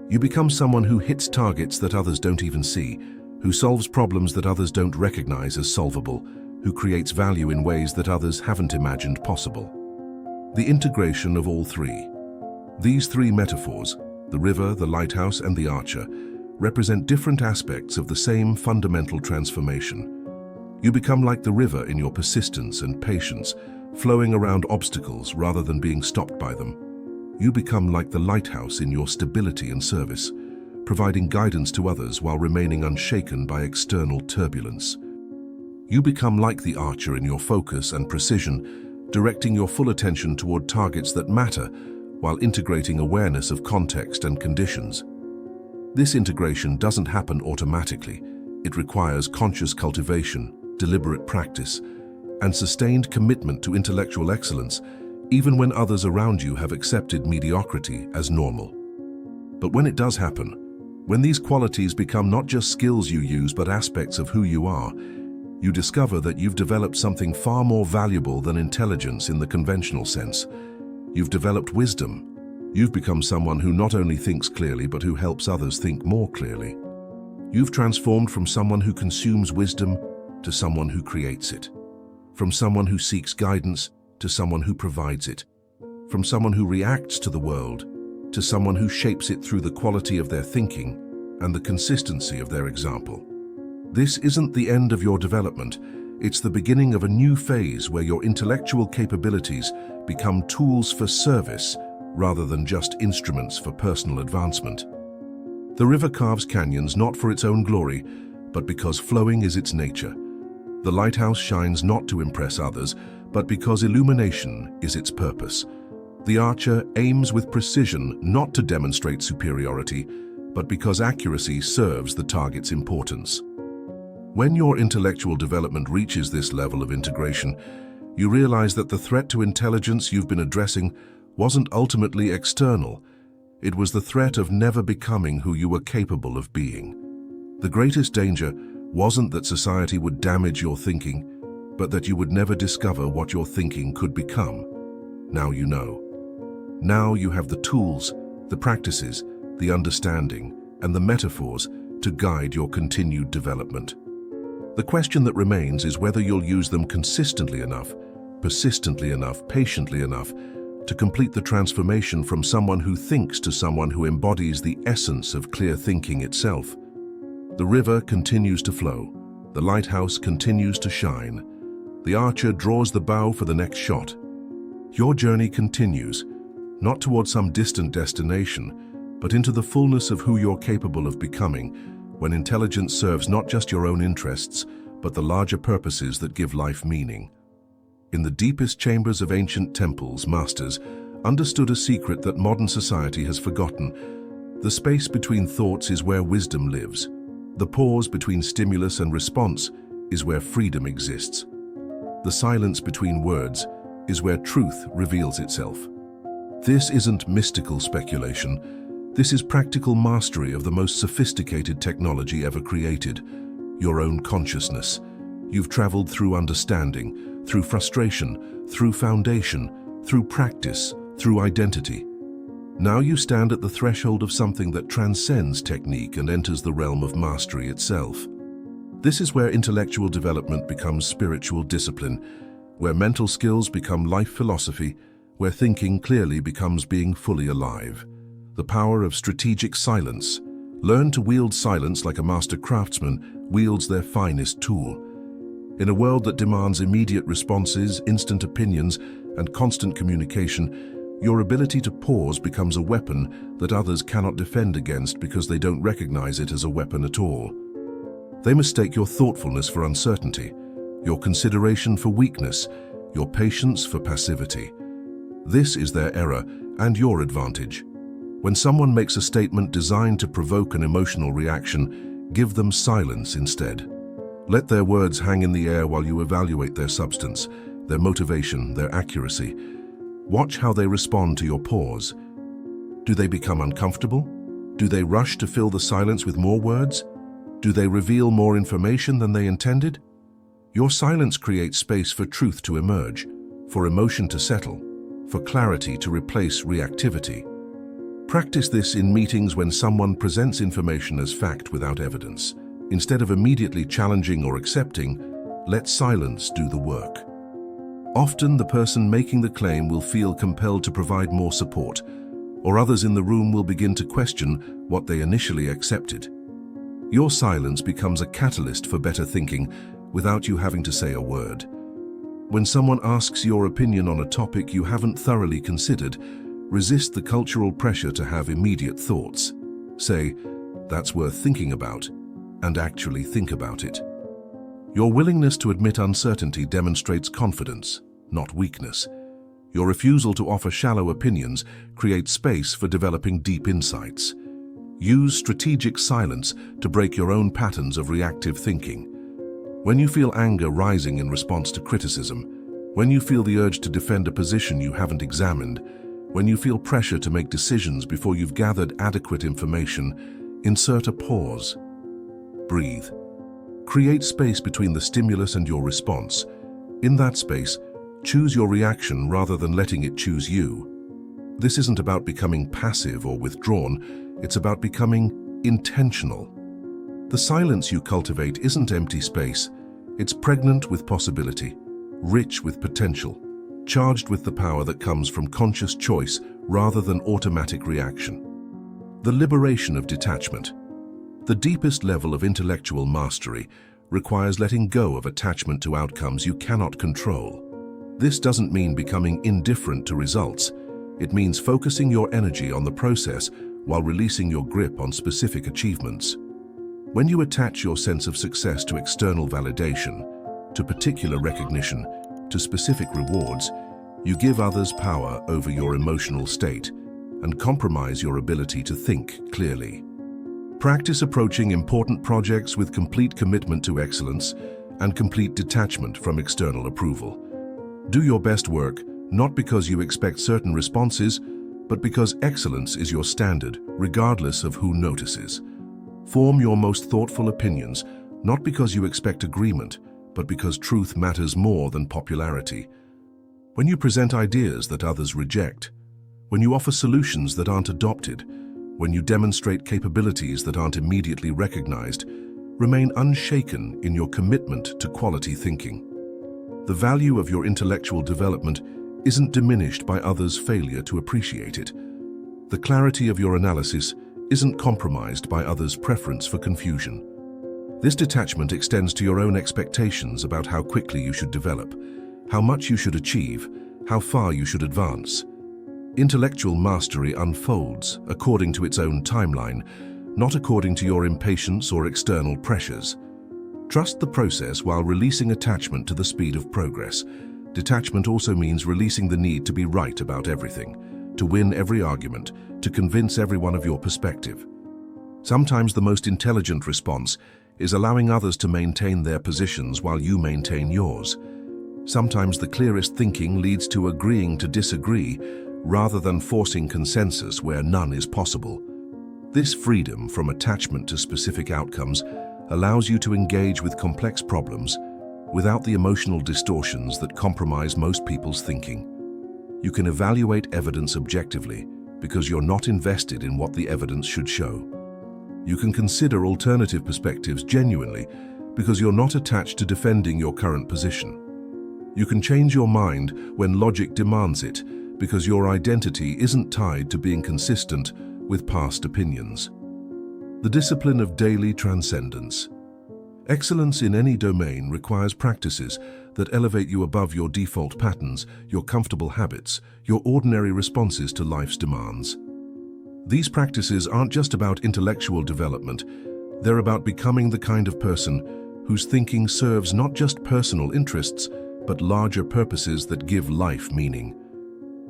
You become someone who hits targets that others don't even see, who solves problems that others don't recognize as solvable, who creates value in ways that others haven't imagined possible. The integration of all three. These three metaphors, the river, the lighthouse, and the archer, represent different aspects of the same fundamental transformation. You become like the river in your persistence and patience, flowing around obstacles rather than being stopped by them. You become like the lighthouse in your stability and service, providing guidance to others while remaining unshaken by external turbulence. You become like the archer in your focus and precision, directing your full attention toward targets that matter while integrating awareness of context and conditions. This integration doesn't happen automatically. It requires conscious cultivation, deliberate practice, and sustained commitment to intellectual excellence, even when others around you have accepted mediocrity as normal. But when it does happen, when these qualities become not just skills you use but aspects of who you are, you discover that you've developed something far more valuable than intelligence in the conventional sense. You've developed wisdom. You've become someone who not only thinks clearly but who helps others think more clearly. You've transformed from someone who consumes wisdom to someone who creates it. From someone who seeks guidance to someone who provides it. From someone who reacts to the world to someone who shapes it through the quality of their thinking and the consistency of their example. This isn't the end of your development. It's the beginning of a new phase where your intellectual capabilities become tools for service rather than just instruments for personal advancement. The river carves canyons not for its own glory, but because flowing is its nature. The lighthouse shines not to impress others, but because illumination is its purpose. The archer aims with precision not to demonstrate superiority, but because accuracy serves the target's importance. When your intellectual development reaches this level of integration, you realize that the threat to intelligence you've been addressing wasn't ultimately external. It was the threat of never becoming who you were capable of being. The greatest danger wasn't that society would damage your thinking, but that you would never discover what your thinking could become. Now you know. Now you have the tools, the practices, the understanding, and the metaphors to guide your continued development. The question that remains is whether you'll use them consistently enough, persistently enough, patiently enough to complete the transformation from someone who thinks to someone who embodies the essence of clear thinking itself. The river continues to flow. The lighthouse continues to shine. The archer draws the bow for the next shot. Your journey continues, not towards some distant destination, but into the fullness of who you're capable of becoming, when intelligence serves not just your own interests, but the larger purposes that give life meaning. In the deepest chambers of ancient temples, masters understood a secret that modern society has forgotten. The space between thoughts is where wisdom lives. The pause between stimulus and response is where freedom exists. The silence between words is where truth reveals itself. This isn't mystical speculation. This is practical mastery of the most sophisticated technology ever created, your own consciousness. You've traveled through understanding, through frustration, through foundation, through practice, through identity. Now you stand at the threshold of something that transcends technique and enters the realm of mastery itself. This is where intellectual development becomes spiritual discipline, where mental skills become life philosophy, where thinking clearly becomes being fully alive. The power of strategic silence. Learn to wield silence like a master craftsman wields their finest tool. In a world that demands immediate responses, instant opinions, and constant communication, your ability to pause becomes a weapon that others cannot defend against because they don't recognize it as a weapon at all. They mistake your thoughtfulness for uncertainty, your consideration for weakness, your patience for passivity. This is their error and your advantage. When someone makes a statement designed to provoke an emotional reaction, give them silence instead. Let their words hang in the air while you evaluate their substance, their motivation, their accuracy. Watch how they respond to your pause. Do they become uncomfortable? Do they rush to fill the silence with more words? Do they reveal more information than they intended? Your silence creates space for truth to emerge, for emotion to settle, for clarity to replace reactivity. Practice this in meetings when someone presents information as fact without evidence. Instead of immediately challenging or accepting, let silence do the work. Often the person making the claim will feel compelled to provide more support, or others in the room will begin to question what they initially accepted. Your silence becomes a catalyst for better thinking without you having to say a word. When someone asks your opinion on a topic you haven't thoroughly considered, resist the cultural pressure to have immediate thoughts. Say, "That's worth thinking about," and actually think about it. Your willingness to admit uncertainty demonstrates confidence, not weakness. Your refusal to offer shallow opinions creates space for developing deep insights. Use strategic silence to break your own patterns of reactive thinking. When you feel anger rising in response to criticism, when you feel the urge to defend a position you haven't examined, when you feel pressure to make decisions before you've gathered adequate information, insert a pause. Breathe. Create space between the stimulus and your response. In that space, choose your reaction rather than letting it choose you. This isn't about becoming passive or withdrawn, it's about becoming intentional. The silence you cultivate isn't empty space, it's pregnant with possibility, rich with potential, charged with the power that comes from conscious choice rather than automatic reaction. The liberation of detachment. The deepest level of intellectual mastery requires letting go of attachment to outcomes you cannot control. This doesn't mean becoming indifferent to results. It means focusing your energy on the process while releasing your grip on specific achievements. When you attach your sense of success to external validation, to particular recognition, to specific rewards, you give others power over your emotional state and compromise your ability to think clearly. Practice approaching important projects with complete commitment to excellence and complete detachment from external approval. Do your best work, not because you expect certain responses, but because excellence is your standard, regardless of who notices. Form your most thoughtful opinions, not because you expect agreement, but because truth matters more than popularity. When you present ideas that others reject, when you offer solutions that aren't adopted, when you demonstrate capabilities that aren't immediately recognized, remain unshaken in your commitment to quality thinking. The value of your intellectual development isn't diminished by others' failure to appreciate it. The clarity of your analysis isn't compromised by others' preference for confusion. This detachment extends to your own expectations about how quickly you should develop, how much you should achieve, how far you should advance. Intellectual mastery unfolds according to its own timeline, not according to your impatience or external pressures. Trust the process while releasing attachment to the speed of progress. Detachment also means releasing the need to be right about everything, to win every argument, to convince everyone of your perspective. Sometimes the most intelligent response is allowing others to maintain their positions while you maintain yours. Sometimes the clearest thinking leads to agreeing to disagree rather than forcing consensus where none is possible. This freedom from attachment to specific outcomes allows you to engage with complex problems without the emotional distortions that compromise most people's thinking. You can evaluate evidence objectively because you're not invested in what the evidence should show. You can consider alternative perspectives genuinely because you're not attached to defending your current position. You can change your mind when logic demands it because your identity isn't tied to being consistent with past opinions. The discipline of daily transcendence. Excellence in any domain requires practices that elevate you above your default patterns, your comfortable habits, your ordinary responses to life's demands. These practices aren't just about intellectual development, they're about becoming the kind of person whose thinking serves not just personal interests, but larger purposes that give life meaning.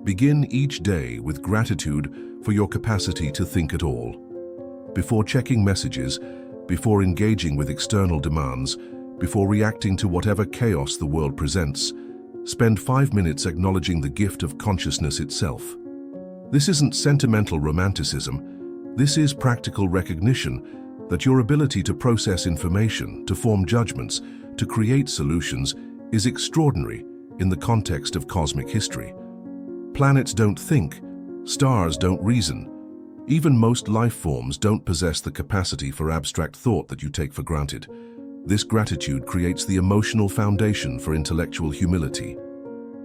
Begin each day with gratitude for your capacity to think at all. Before checking messages, before engaging with external demands, before reacting to whatever chaos the world presents, spend 5 minutes acknowledging the gift of consciousness itself. This isn't sentimental romanticism. This is practical recognition that your ability to process information, to form judgments, to create solutions is extraordinary in the context of cosmic history. Planets don't think, stars don't reason. Even most life forms don't possess the capacity for abstract thought that you take for granted. This gratitude creates the emotional foundation for intellectual humility.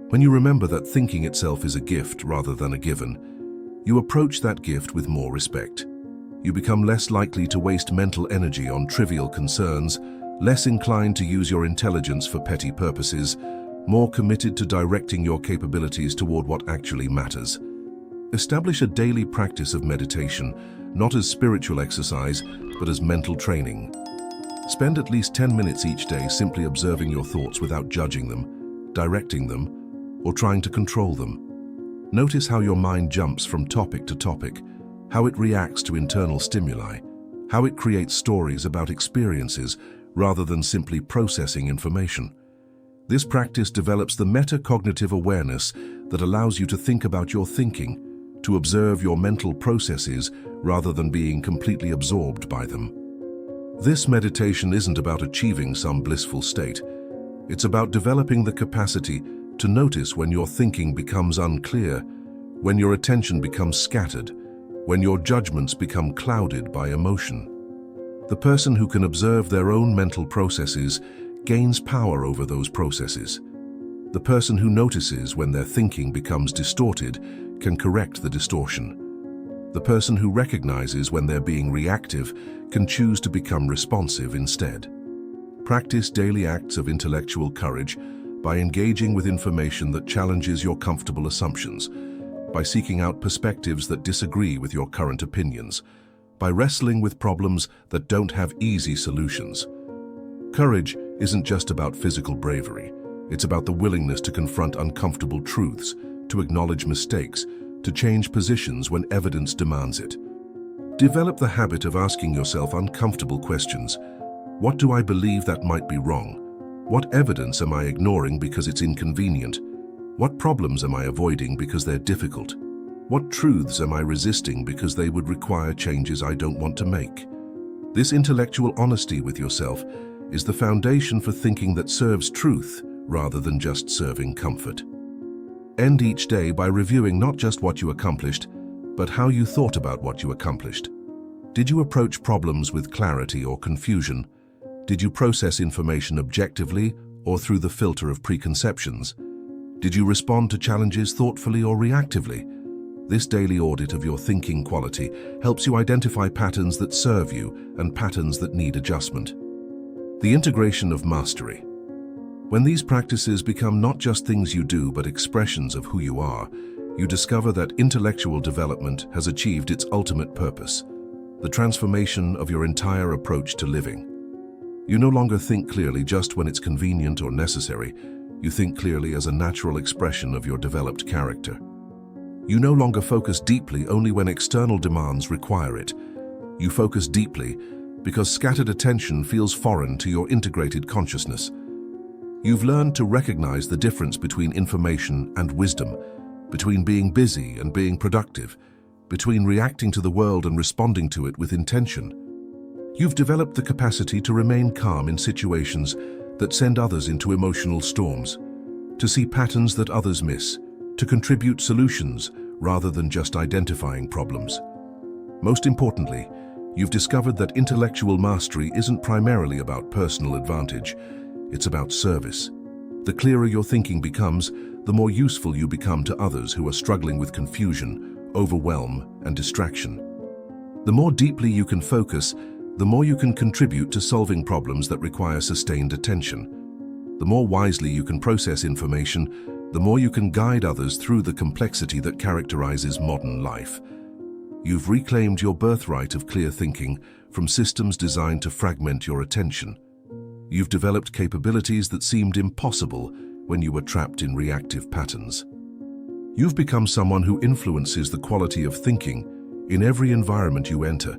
When you remember that thinking itself is a gift rather than a given, you approach that gift with more respect. You become less likely to waste mental energy on trivial concerns, less inclined to use your intelligence for petty purposes, more committed to directing your capabilities toward what actually matters. Establish a daily practice of meditation, not as spiritual exercise, but as mental training. Spend at least 10 minutes each day simply observing your thoughts without judging them, directing them, or trying to control them. Notice how your mind jumps from topic to topic, how it reacts to internal stimuli, how it creates stories about experiences rather than simply processing information. This practice develops the metacognitive awareness that allows you to think about your thinking, to observe your mental processes rather than being completely absorbed by them. This meditation isn't about achieving some blissful state. It's about developing the capacity to notice when your thinking becomes unclear, when your attention becomes scattered, when your judgments become clouded by emotion. The person who can observe their own mental processes gains power over those processes. The person who notices when their thinking becomes distorted can correct the distortion. The person who recognizes when they're being reactive can choose to become responsive instead. Practice daily acts of intellectual courage by engaging with information that challenges your comfortable assumptions, by seeking out perspectives that disagree with your current opinions, by wrestling with problems that don't have easy solutions. Courage isn't just about physical bravery. It's about the willingness to confront uncomfortable truths, to acknowledge mistakes, to change positions when evidence demands it. Develop the habit of asking yourself uncomfortable questions. What do I believe that might be wrong? What evidence am I ignoring because it's inconvenient? What problems am I avoiding because they're difficult? What truths am I resisting because they would require changes I don't want to make? This intellectual honesty with yourself is the foundation for thinking that serves truth rather than just serving comfort. End each day by reviewing not just what you accomplished, but how you thought about what you accomplished. Did you approach problems with clarity or confusion? Did you process information objectively or through the filter of preconceptions? Did you respond to challenges thoughtfully or reactively? This daily audit of your thinking quality helps you identify patterns that serve you and patterns that need adjustment. The integration of mastery. When these practices become not just things you do but expressions of who you are, you discover that intellectual development has achieved its ultimate purpose, the transformation of your entire approach to living. You no longer think clearly just when it's convenient or necessary. You think clearly as a natural expression of your developed character. You no longer focus deeply only when external demands require it. You focus deeply because scattered attention feels foreign to your integrated consciousness. You've learned to recognize the difference between information and wisdom, between being busy and being productive, between reacting to the world and responding to it with intention. You've developed the capacity to remain calm in situations that send others into emotional storms, to see patterns that others miss, to contribute solutions rather than just identifying problems. Most importantly, you've discovered that intellectual mastery isn't primarily about personal advantage. It's about service. The clearer your thinking becomes, the more useful you become to others who are struggling with confusion, overwhelm, and distraction. The more deeply you can focus, the more you can contribute to solving problems that require sustained attention. The more wisely you can process information, the more you can guide others through the complexity that characterizes modern life. You've reclaimed your birthright of clear thinking from systems designed to fragment your attention. You've developed capabilities that seemed impossible when you were trapped in reactive patterns. You've become someone who influences the quality of thinking in every environment you enter,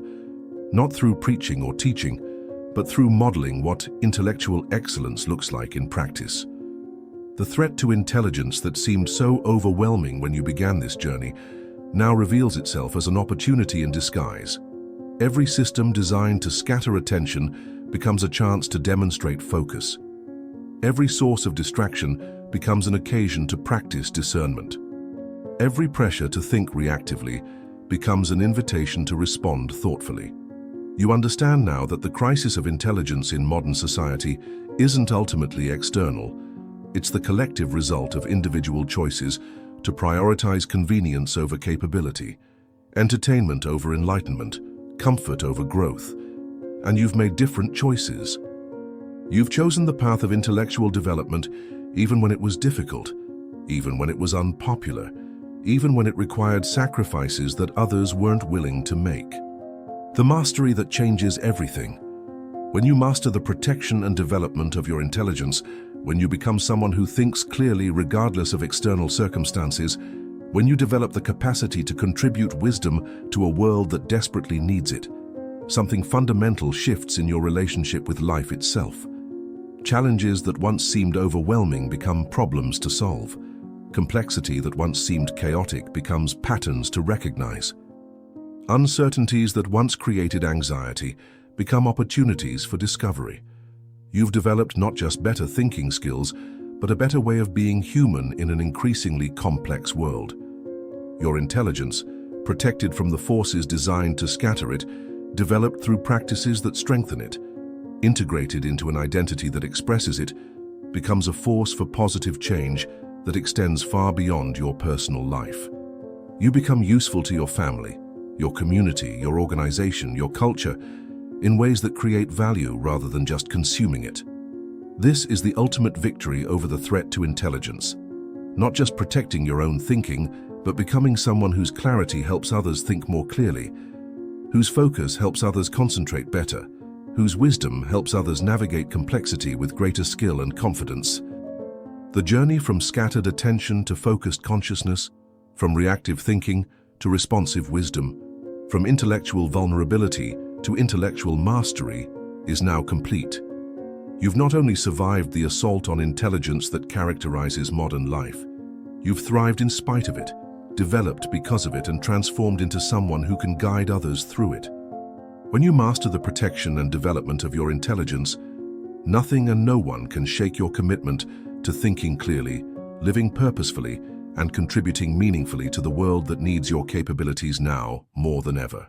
not through preaching or teaching, but through modeling what intellectual excellence looks like in practice. The threat to intelligence that seemed so overwhelming when you began this journey now reveals itself as an opportunity in disguise. Every system designed to scatter attention becomes a chance to demonstrate focus. Every source of distraction becomes an occasion to practice discernment. Every pressure to think reactively becomes an invitation to respond thoughtfully. You understand now that the crisis of intelligence in modern society isn't ultimately external. It's the collective result of individual choices to prioritize convenience over capability, entertainment over enlightenment, comfort over growth. And you've made different choices. You've chosen the path of intellectual development even when it was difficult, even when it was unpopular, even when it required sacrifices that others weren't willing to make. The mastery that changes everything. When you master the protection and development of your intelligence, when you become someone who thinks clearly regardless of external circumstances, when you develop the capacity to contribute wisdom to a world that desperately needs it, something fundamental shifts in your relationship with life itself. Challenges that once seemed overwhelming become problems to solve. Complexity that once seemed chaotic becomes patterns to recognize. Uncertainties that once created anxiety become opportunities for discovery. You've developed not just better thinking skills, but a better way of being human in an increasingly complex world. Your intelligence, protected from the forces designed to scatter it, developed through practices that strengthen it, integrated into an identity that expresses it, becomes a force for positive change that extends far beyond your personal life. You become useful to your family, your community, your organization, your culture, in ways that create value rather than just consuming it. This is the ultimate victory over the threat to intelligence. Not just protecting your own thinking, but becoming someone whose clarity helps others think more clearly, whose focus helps others concentrate better, whose wisdom helps others navigate complexity with greater skill and confidence. The journey from scattered attention to focused consciousness, from reactive thinking to responsive wisdom, from intellectual vulnerability to intellectual mastery, is now complete. You've not only survived the assault on intelligence that characterizes modern life, you've thrived in spite of it, developed because of it, and transformed into someone who can guide others through it. When you master the protection and development of your intelligence, nothing and no one can shake your commitment to thinking clearly, living purposefully, and contributing meaningfully to the world that needs your capabilities now more than ever.